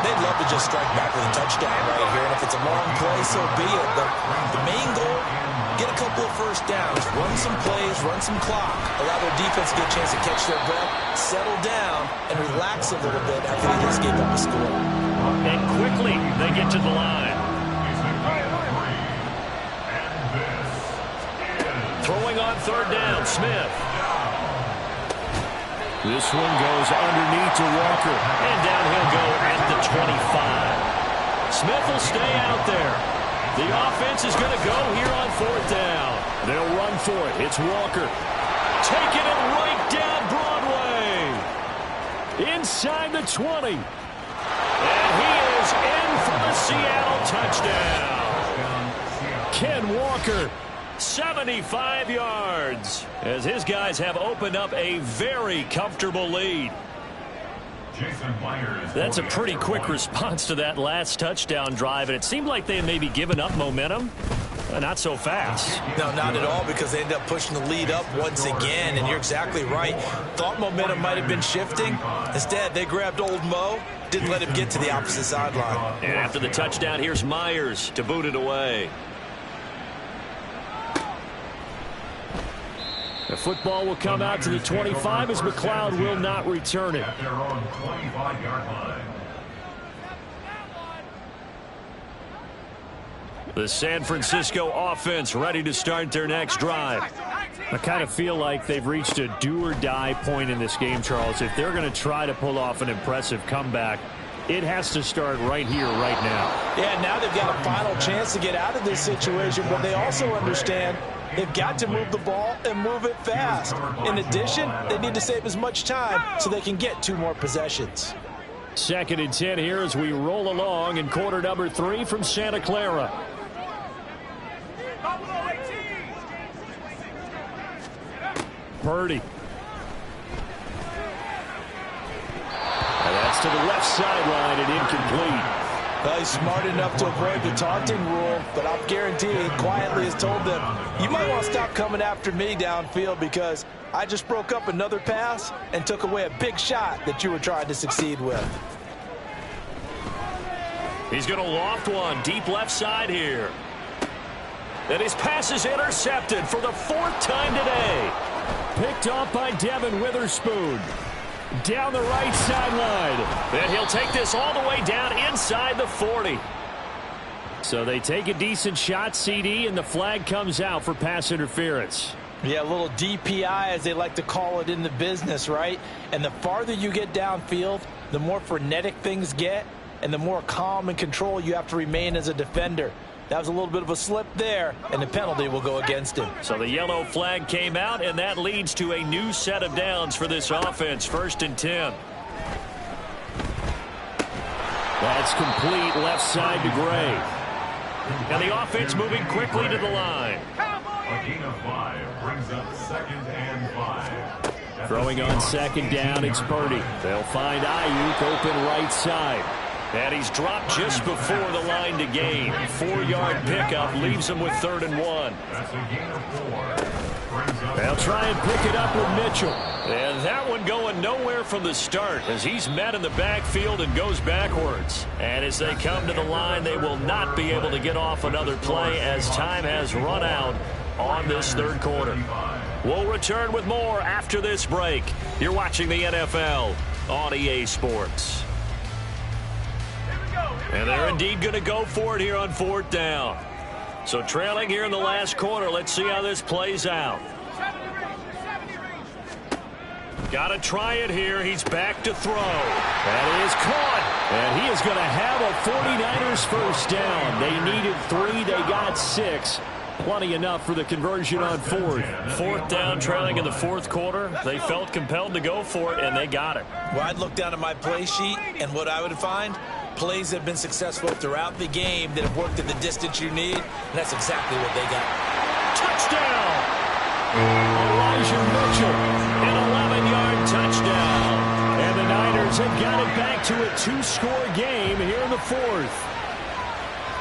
They'd love to just strike back with a touchdown right here, and if it's a long play, so be it. But the main goal, get a couple of first downs, run some plays, run some clock, allow their defense to get a chance to catch their breath, settle down, and relax a little bit after they just gave up a score. And quickly, they get to the line. Throwing on 3rd down, Smith. This one goes underneath to Walker, and down he'll go at the 25. Smith will stay out there. The offense is going to go here on 4th down. They'll run for it. It's Walker. Taking it right down Broadway. Inside the 20. And he is in for the Seattle touchdown. Ken Walker, 75 yards, as his guys have opened up a very comfortable lead. That's a pretty quick response to that last touchdown drive, and it seemed like they had maybe given up momentum. Not so fast. No, not at all, because they ended up pushing the lead up once again, and you're exactly right. Thought momentum might have been shifting. Instead, they grabbed old Mo, didn't let him get to the opposite sideline. And after the touchdown, here's Myers to boot it away. The football will come out to the 25 as McLeod will not return it. At their own 25-yard line. The San Francisco offense ready to start their next drive. I kind of feel like they've reached a do-or-die point in this game, Charles. If they're going to try to pull off an impressive comeback, it has to start right here, right now. Yeah, now they've got a final chance to get out of this situation, but they also understand they've got to move the ball and move it fast. In addition, they need to save as much time so they can get 2 more possessions. 2nd and 10 here as we roll along in quarter number 3 from Santa Clara. Purdy. And that's to the left sideline and incomplete. Well, he's smart enough to avoid the taunting rule, but I'm guaranteeing quietly has told them, you might want to stop coming after me downfield because I just broke up another pass and took away a big shot that you were trying to succeed with. He's going to loft one deep left side here. And his pass is intercepted for the 4th time today. Picked off by Devin Witherspoon. Down the right sideline. And he'll take this all the way down inside the 40. So they take a decent shot, CD, and the flag comes out for pass interference. Yeah, a little DPI, as they like to call it in the business, right? And the farther you get downfield, the more frenetic things get, and the more calm and control you have to remain as a defender. That was a little bit of a slip there, and the penalty will go against him. So the yellow flag came out, and that leads to a new set of downs for this offense. 1st and 10. That's complete left side to Gray. And the offense moving quickly to the line. A gain of 5 brings up 2nd and 5. Throwing on 2nd down, it's Purdy. They'll find Ayuk open right side. And he's dropped just before the line to gain. 4-yard pickup leaves him with 3rd and 1. That's a gain of 4. They'll try and pick it up with Mitchell. And that one going nowhere from the start as he's met in the backfield and goes backwards. And as they come to the line, they will not be able to get off another play as time has run out on this 3rd quarter. We'll return with more after this break. You're watching the NFL on EA Sports. And they're indeed going to go for it here on 4th down. So trailing here in the last quarter. Let's see how this plays out. Got to try it here. He's back to throw. That is caught. And he is going to have a 49ers first down. They needed 3. They got 6. Plenty enough for the conversion on 4th. 4th down, trailing in the 4th quarter. They felt compelled to go for it, and they got it. Well, I'd look down at my play sheet, and what I would find, plays that have been successful throughout the game that have worked at the distance you need, and that's exactly what they got. Touchdown! Elijah Mitchell, an 11-yard touchdown. And the Niners have got it back to a 2-score game here in the fourth.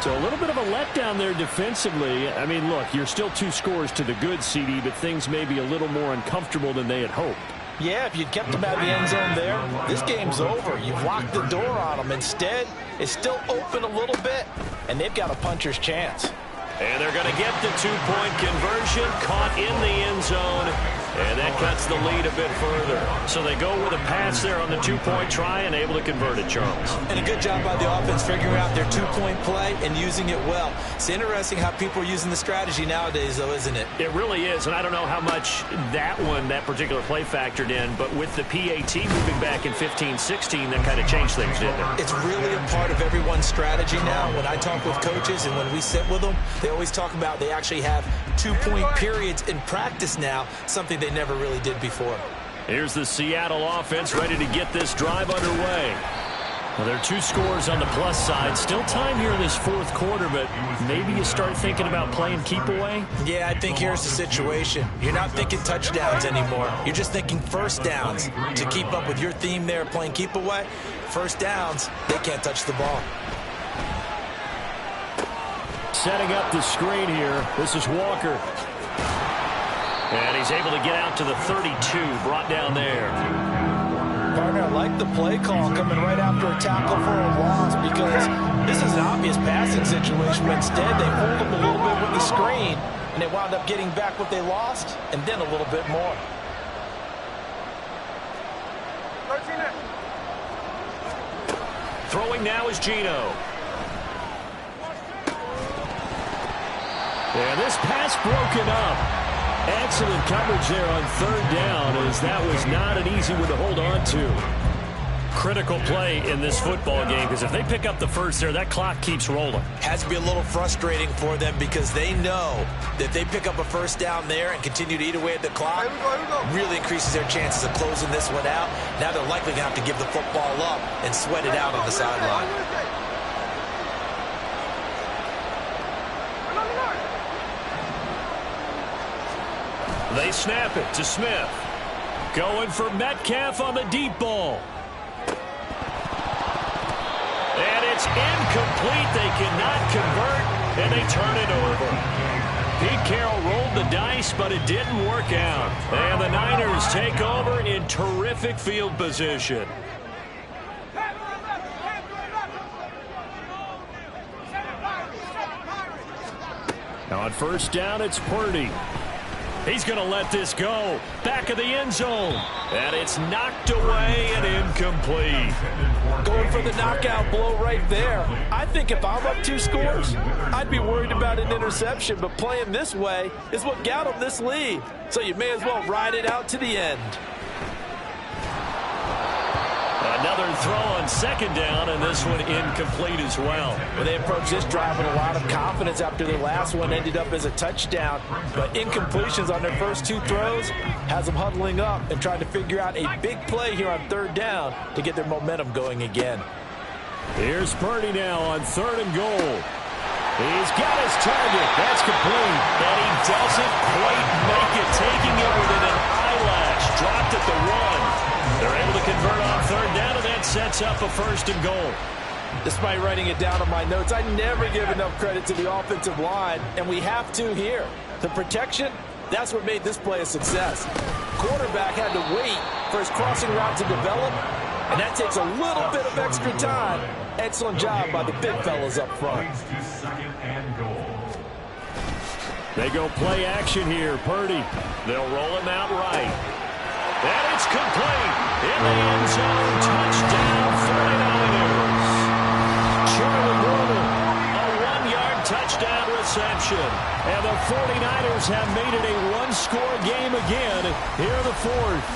So a little bit of a letdown there defensively. I mean, look, you're still 2 scores to the good, CD, but things may be a little more uncomfortable than they had hoped. Yeah, if you'd kept them out of the end zone there, this game's over. You've locked the door on them. Instead, it's still open a little bit, and they've got a puncher's chance. And they're going to get the 2-point conversion, caught in the end zone, and that cuts the lead a bit further. So they go with a pass there on the 2-point try and able to convert it, Charles. And a good job by the offense figuring out their 2-point play and using it well. It's interesting how people are using the strategy nowadays, though, isn't it? It really is, and I don't know how much that particular play factored in, but with the PAT moving back in 15-16, that kind of changed things, didn't it? It's really a part of everyone's strategy now. When I talk with coaches and when we sit with them, they always talk about they actually have 2-point periods in practice now, something they never really did before. Here's the Seattle offense ready to get this drive underway. Well, there are 2 scores on the plus side. Still time here in this fourth quarter, but maybe you start thinking about playing keep away? Yeah, I think here's the situation. You're not thinking touchdowns anymore. You're just thinking first downs. To keep up with your theme there, playing keep away, first downs, they can't touch the ball. Setting up the screen here. This is Walker. And he's able to get out to the 32, brought down there. Partner, I like the play call coming right after a tackle for a loss because this is an obvious passing situation, but instead they hold them a little bit with the screen, and they wound up getting back what they lost, and then a little bit more. Throwing now is Geno. And this pass broken up. Excellent coverage there on third down, as that was not an easy one to hold on to. Critical play in this football game, because if they pick up the first there, that clock keeps rolling. Has to be a little frustrating for them because they know that they pick up a first down there and continue to eat away at the clock, really increases their chances of closing this one out. Now they're likely going to have to give the football up and sweat it out on the sideline. They snap it to Smith. Going for Metcalf on the deep ball. And it's incomplete. They cannot convert, and they turn it over. Pete Carroll rolled the dice, but it didn't work out. And the Niners take over in terrific field position. Now on first down, it's Purdy. He's going to let this go. Back of the end zone. And it's knocked away and incomplete. Going for the knockout blow right there. I think if I'm up 2 scores, I'd be worried about an interception. But playing this way is what got him this lead. So you may as well ride it out to the end. Another throw on second down, and this one incomplete as well. Well, they approached this drive with a lot of confidence after their last one ended up as a touchdown. But incompletions on their first 2 throws has them huddling up and trying to figure out a big play here on third down to get their momentum going again. Here's Purdy now on 3rd and goal. He's got his target. That's complete. And he doesn't quite make it, taking it within an eyelash. Dropped at the 1. They're able to convert on 3rd down, and that sets up a 1st and goal. Despite writing it down on my notes, I never give enough credit to the offensive line, and we have to here. The protection, that's what made this play a success. Quarterback had to wait for his crossing route to develop, and that takes a little bit of extra time. Excellent job by the big fellas up front. They go play action here. Purdy. They'll roll him out right. And it's complete. In the end zone. Touchdown, 49ers. Charlie Broden, a 1-yard touchdown reception. And the 49ers have made it a 1-score game again here in the fourth.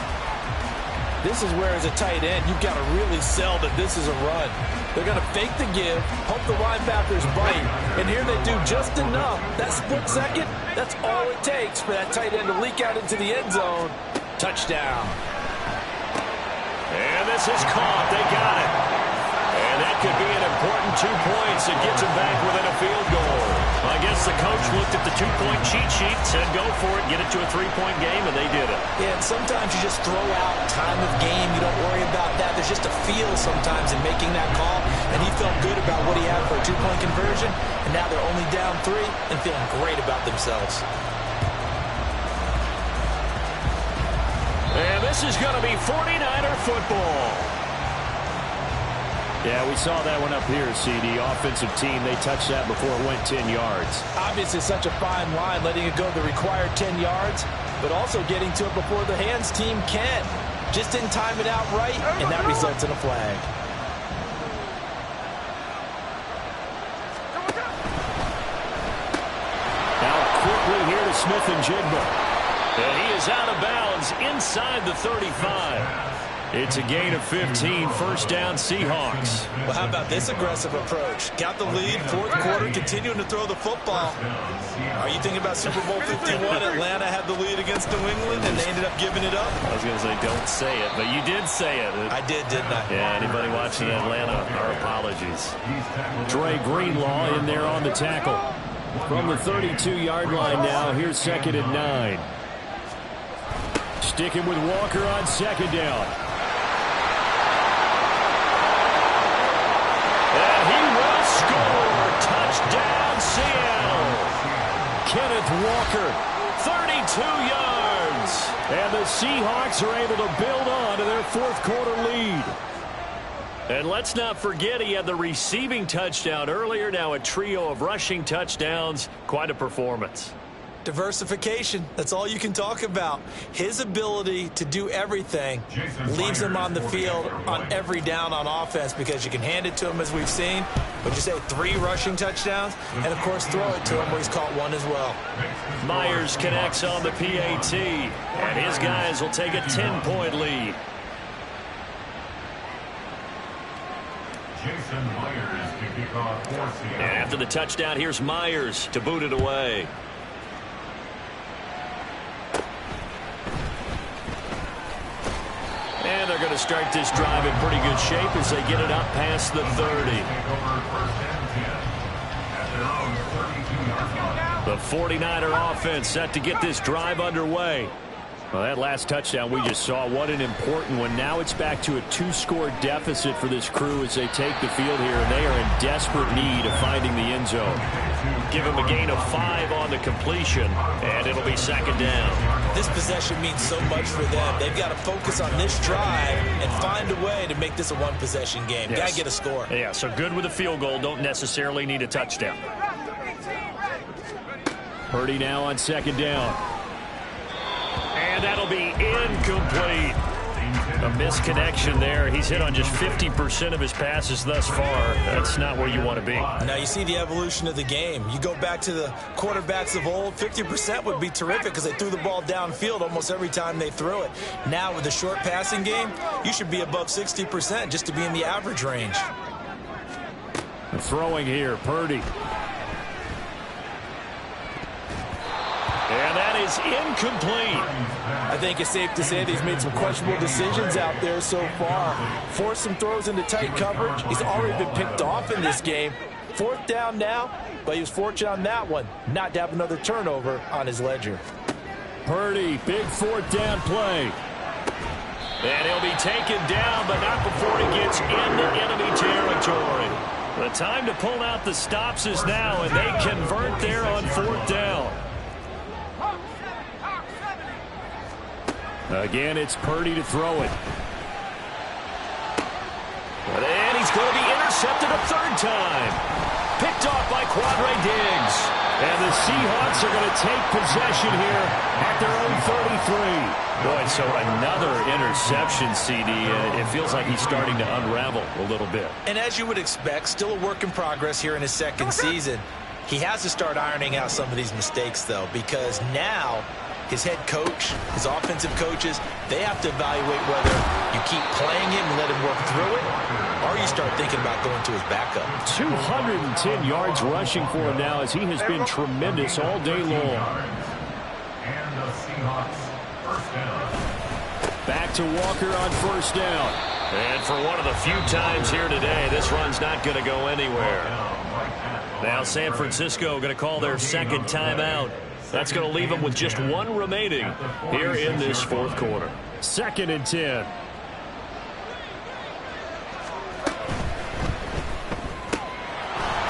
This is where, as a tight end, you've got to really sell that this is a run. They're going to fake the give, hope the linebackers bite, and here they do just enough. That split second, that's all it takes for that tight end to leak out into the end zone. Touchdown. And this is caught. They got it. And that that could be an important 2 points. It gets him back within a field goal. I guess the coach looked at the 2-point cheat sheet, said go for it, get it to a 3-point game, and they did it. Yeah, and sometimes you just throw out time of game. You don't worry about that. There's just a feel sometimes in making that call, and he felt good about what he had for a 2-point conversion, and now they're only down 3 and feeling great about themselves. And this is going to be 49er football. Yeah, we saw that one up here, CD. Offensive team, they touched that before it went 10 yards. Obviously, such a fine line, letting it go the required 10 yards, but also getting to it before the hands team can. Just didn't time it out right, and that results in a flag. Now quickly here to Smith and Jigba. And he is out of bounds inside the 35. It's a gain of 15, first down Seahawks. Well, how about this aggressive approach? Got the lead, fourth quarter, continuing to throw the football. Are you thinking about Super Bowl 51? Atlanta had the lead against New England, and they ended up giving it up. I was going to say, don't say it, but you did say it. I did, didn't I? Yeah, anybody watching Atlanta, our apologies. Dre Greenlaw in there on the tackle. From the 32-yard line now, here's 2nd and 9. Sticking with Walker on 2nd down. And he will score. Touchdown, Seattle. Kenneth Walker, 32 yards. And the Seahawks are able to build on to their fourth quarter lead. And let's not forget he had the receiving touchdown earlier. Now a trio of rushing touchdowns. Quite a performance. Diversification, that's all you can talk about. His ability to do everything leaves him on the field on every down on offense because you can hand it to him as we've seen. Would you say 3 rushing touchdowns? And, of course, throw it to him where he's caught 1 as well. Myers connects on the PAT, and his guys will take a 10-point lead. And after the touchdown, here's Myers to boot it away. And they're going to start this drive in pretty good shape as they get it up past the 30. The 49er offense set to get this drive underway. Well, that last touchdown we just saw, what an important one. Now it's back to a 2-score deficit for this crew as they take the field here, and they are in desperate need of finding the end zone. Give them a gain of 5 on the completion, and it'll be 2nd down. This possession means so much for them. They've got to focus on this drive and find a way to make this a one-possession game. Yes. Got to get a score. Yeah, so good with a field goal. Don't necessarily need a touchdown. Purdy now on 2nd down. And that'll be incomplete. A misconnection there. He's hit on just 50% of his passes thus far. That's not where you want to be. Now you see the evolution of the game. You go back to the quarterbacks of old, 50% would be terrific because they threw the ball downfield almost every time they threw it. Now with the short passing game, you should be above 60% just to be in the average range. Throwing here, Purdy. And that is incomplete. I think it's safe to say that he's made some questionable decisions out there so far. Forced some throws into tight coverage. He's already been picked off in this game. 4th down now, but he was fortunate on that one not to have another turnover on his ledger. Purdy, big 4th down play. And he'll be taken down, but not before he gets into enemy territory. The time to pull out the stops is now, and they convert there on 4th down. Again, it's Purdy to throw it. And he's going to be intercepted a 3rd time. Picked off by Quadre Diggs. And the Seahawks are going to take possession here at their own 33. Boy, so another interception, CD. It feels like he's starting to unravel a little bit. And as you would expect, still a work in progress here in his 2nd season. He has to start ironing out some of these mistakes, though, because now his head coach, his offensive coaches, they have to evaluate whether you keep playing him and let him work through it, or you start thinking about going to his backup. 210 yards rushing for him now as he has been tremendous all day long. And the Seahawks first down. Back to Walker on first down. And for one of the few times here today, this run's not going to go anywhere. Now San Francisco going to call their second timeout. That's going to leave them with just one remaining here in this fourth quarter. 2nd and 10.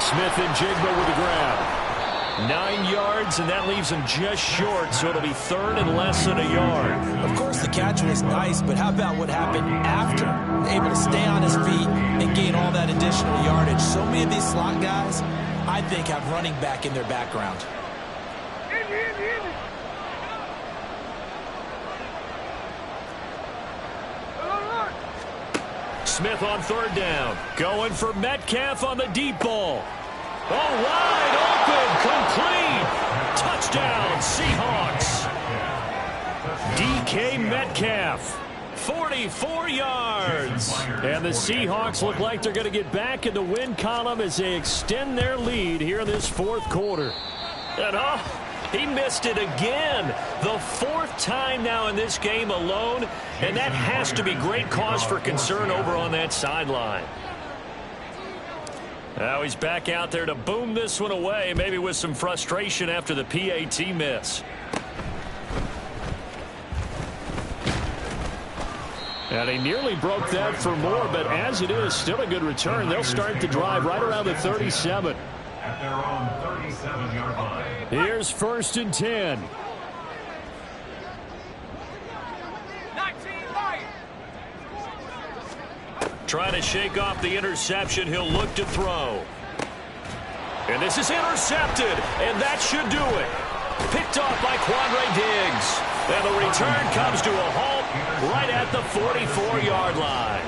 Smith and Jigba with the grab. 9 yards, and that leaves him just short, so it'll be 3rd and less than a yard. Of course, the catch was nice, but how about what happened after? Able to stay on his feet and gain all that additional yardage. So many of these slot guys, I think, have running back in their background. Smith on 3rd down. Going for Metcalf on the deep ball. Oh, wide open, complete. Touchdown, Seahawks. DK Metcalf, 44 yards. And the Seahawks look like they're going to get back in the win column as they extend their lead here in this fourth quarter. And he missed it again. The 4th time now in this game alone, and that has to be great cause for concern over on that sideline. Now he's back out there to boom this one away, maybe with some frustration after the PAT miss. And he nearly broke that for more, but as it is, still a good return. They'll start the drive right around the 37. At their own 37-yard line. Here's 1st and 10. 19 right. Trying to shake off the interception. He'll look to throw. And this is intercepted, and that should do it. Picked off by Quandre Diggs. And the return comes to a halt right at the 44-yard line.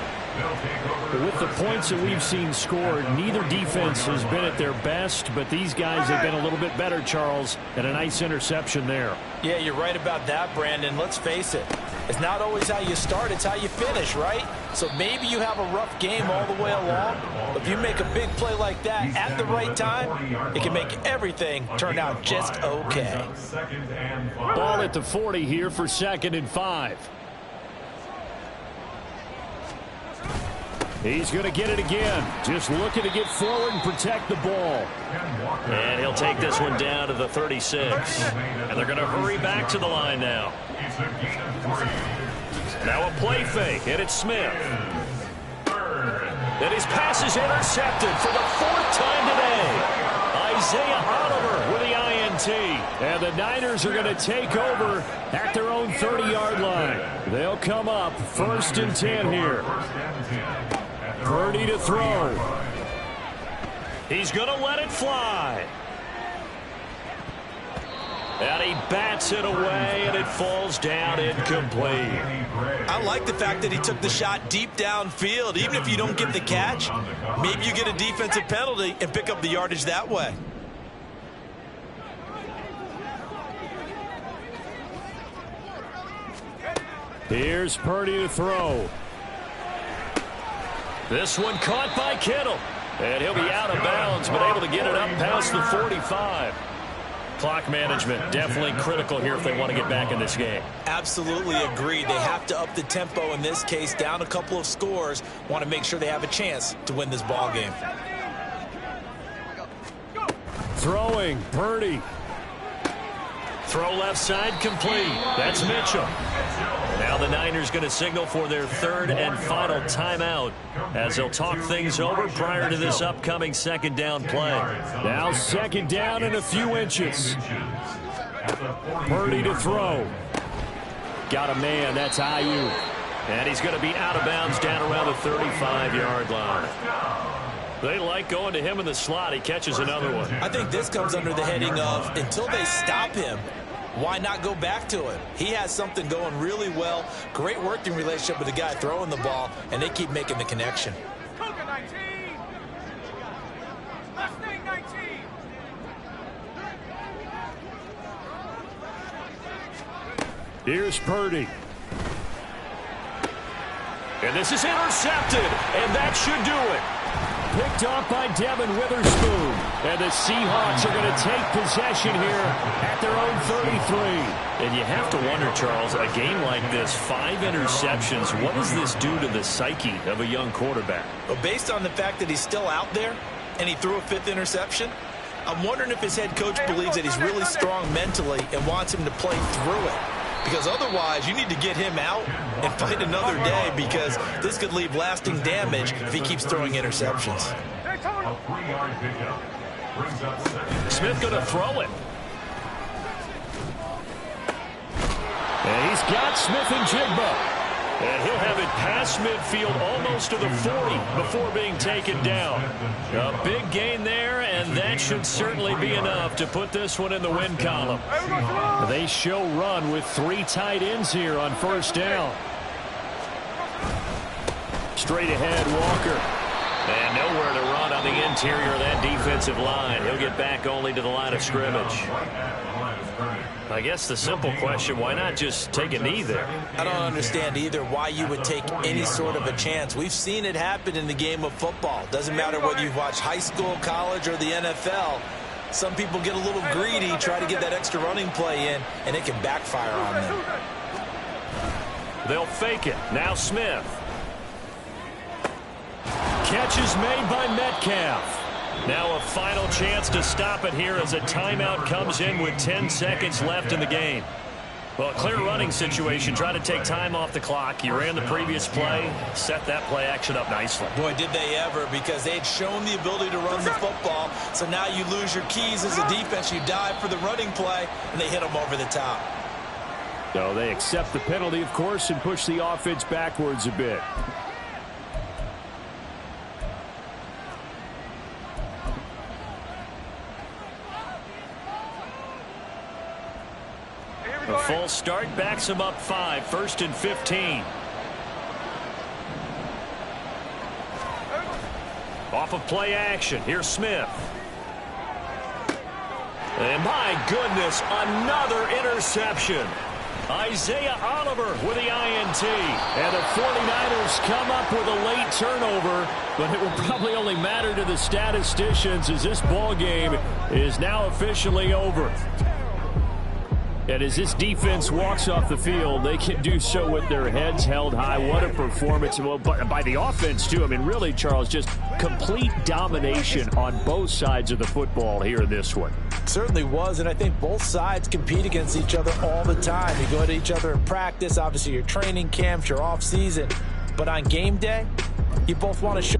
With the points that we've seen scored, neither defense has been at their best, but these guys have been a little bit better, Charles, and a nice interception there. Yeah, you're right about that, Brandon. Let's face it. It's not always how you start, it's how you finish, right? So maybe you have a rough game all the way along, but if you make a big play like that at the right time, it can make everything turn out just okay. Ball at the 40 here for 2nd and 5. He's going to get it again. Just looking to get forward and protect the ball. And he'll take this one down to the 36. And they're going to hurry back to the line now. Now a play fake, and it's Smith. And his pass is intercepted for the 4th time today. Isaiah Oliver with the INT. And the Niners are going to take over at their own 30-yard line. They'll come up 1st and 10 here. Purdy to throw. He's going to let it fly. And he bats it away, and it falls down incomplete. I like the fact that he took the shot deep downfield. Even if you don't get the catch, maybe you get a defensive penalty and pick up the yardage that way. Here's Purdy to throw. This one caught by Kittle. And he'll be out of bounds, but able to get it up past the 45. Clock management definitely critical here if they want to get back in this game. Absolutely agree. They have to up the tempo in this case, down a couple of scores. Want to make sure they have a chance to win this ball game. Throwing, Purdy. Throw left side complete. That's Mitchell. Now the Niners going to signal for their 3rd and final timeout as they'll talk things over prior to this upcoming 2nd down play. Now 2nd down and a few inches. Purdy to throw. Got a man. That's Ayuk. And he's going to be out of bounds down around the 35-yard line. They like going to him in the slot. He catches another one. I think this comes under the heading of until they stop him, why not go back to it? He has something going really well. Great working relationship with the guy throwing the ball, and they keep making the connection. Cougar 19. Last name 19. Here's Purdy. And this is intercepted, and that should do it. picked off by Devin Witherspoon. And the Seahawks are going to take possession here at their own 33. And you have to wonder, Charles, a game like this, 5 interceptions, what does this do to the psyche of a young quarterback? Well, based on the fact that he's still out there and he threw a 5th interception, I'm wondering if his head coach believes that he's really strong mentally and wants him to play through it. Because otherwise, you need to get him out and fight another day, because this could leave lasting damage if he keeps throwing interceptions. A 3-yard pickup brings up 2nd. Smith going to throw it. And he's got Smith and Jigba. And he'll have it past midfield almost to the 40 before being taken down. A big gain there, and that should certainly be enough to put this one in the win column. They show run with 3 tight ends here on first down. Straight ahead, Walker. And nowhere to run on the interior of that defensive line. He'll get back only to the line of scrimmage. I guess the simple question, why not just take a knee there? I don't understand either why you would take any sort of a chance. We've seen it happen in the game of football. Doesn't matter whether you've watched high school, college, or the NFL. Some people get a little greedy, try to get that extra running play in, and it can backfire on them. They'll fake it. Now Smith. Catch is made by Metcalf. Now a final chance to stop it here as a timeout comes in with 10 seconds left in the game. Well, a clear running situation. Try to take time off the clock. You ran the previous play. Set that play action up nicely. Boy, did they ever, because they'd shown the ability to run the football. So now you lose your keys as a defense. You dive for the running play, and they hit them over the top. So they accept the penalty, of course, and push the offense backwards a bit. A full start backs him up 5, 1st and 15. Off of play action. Here's Smith. And my goodness, another interception. Isaiah Oliver with the INT. And the 49ers come up with a late turnover, but it will probably only matter to the statisticians as this ball game is now officially over. And as this defense walks off the field, they can do so with their heads held high. What a performance. Well, by the offense, too. I mean, really, Charles, just complete domination on both sides of the football here in this one. Certainly was, and I think both sides compete against each other all the time. You go to each other in practice, obviously your training camps, your off season. But on game day, you both want to show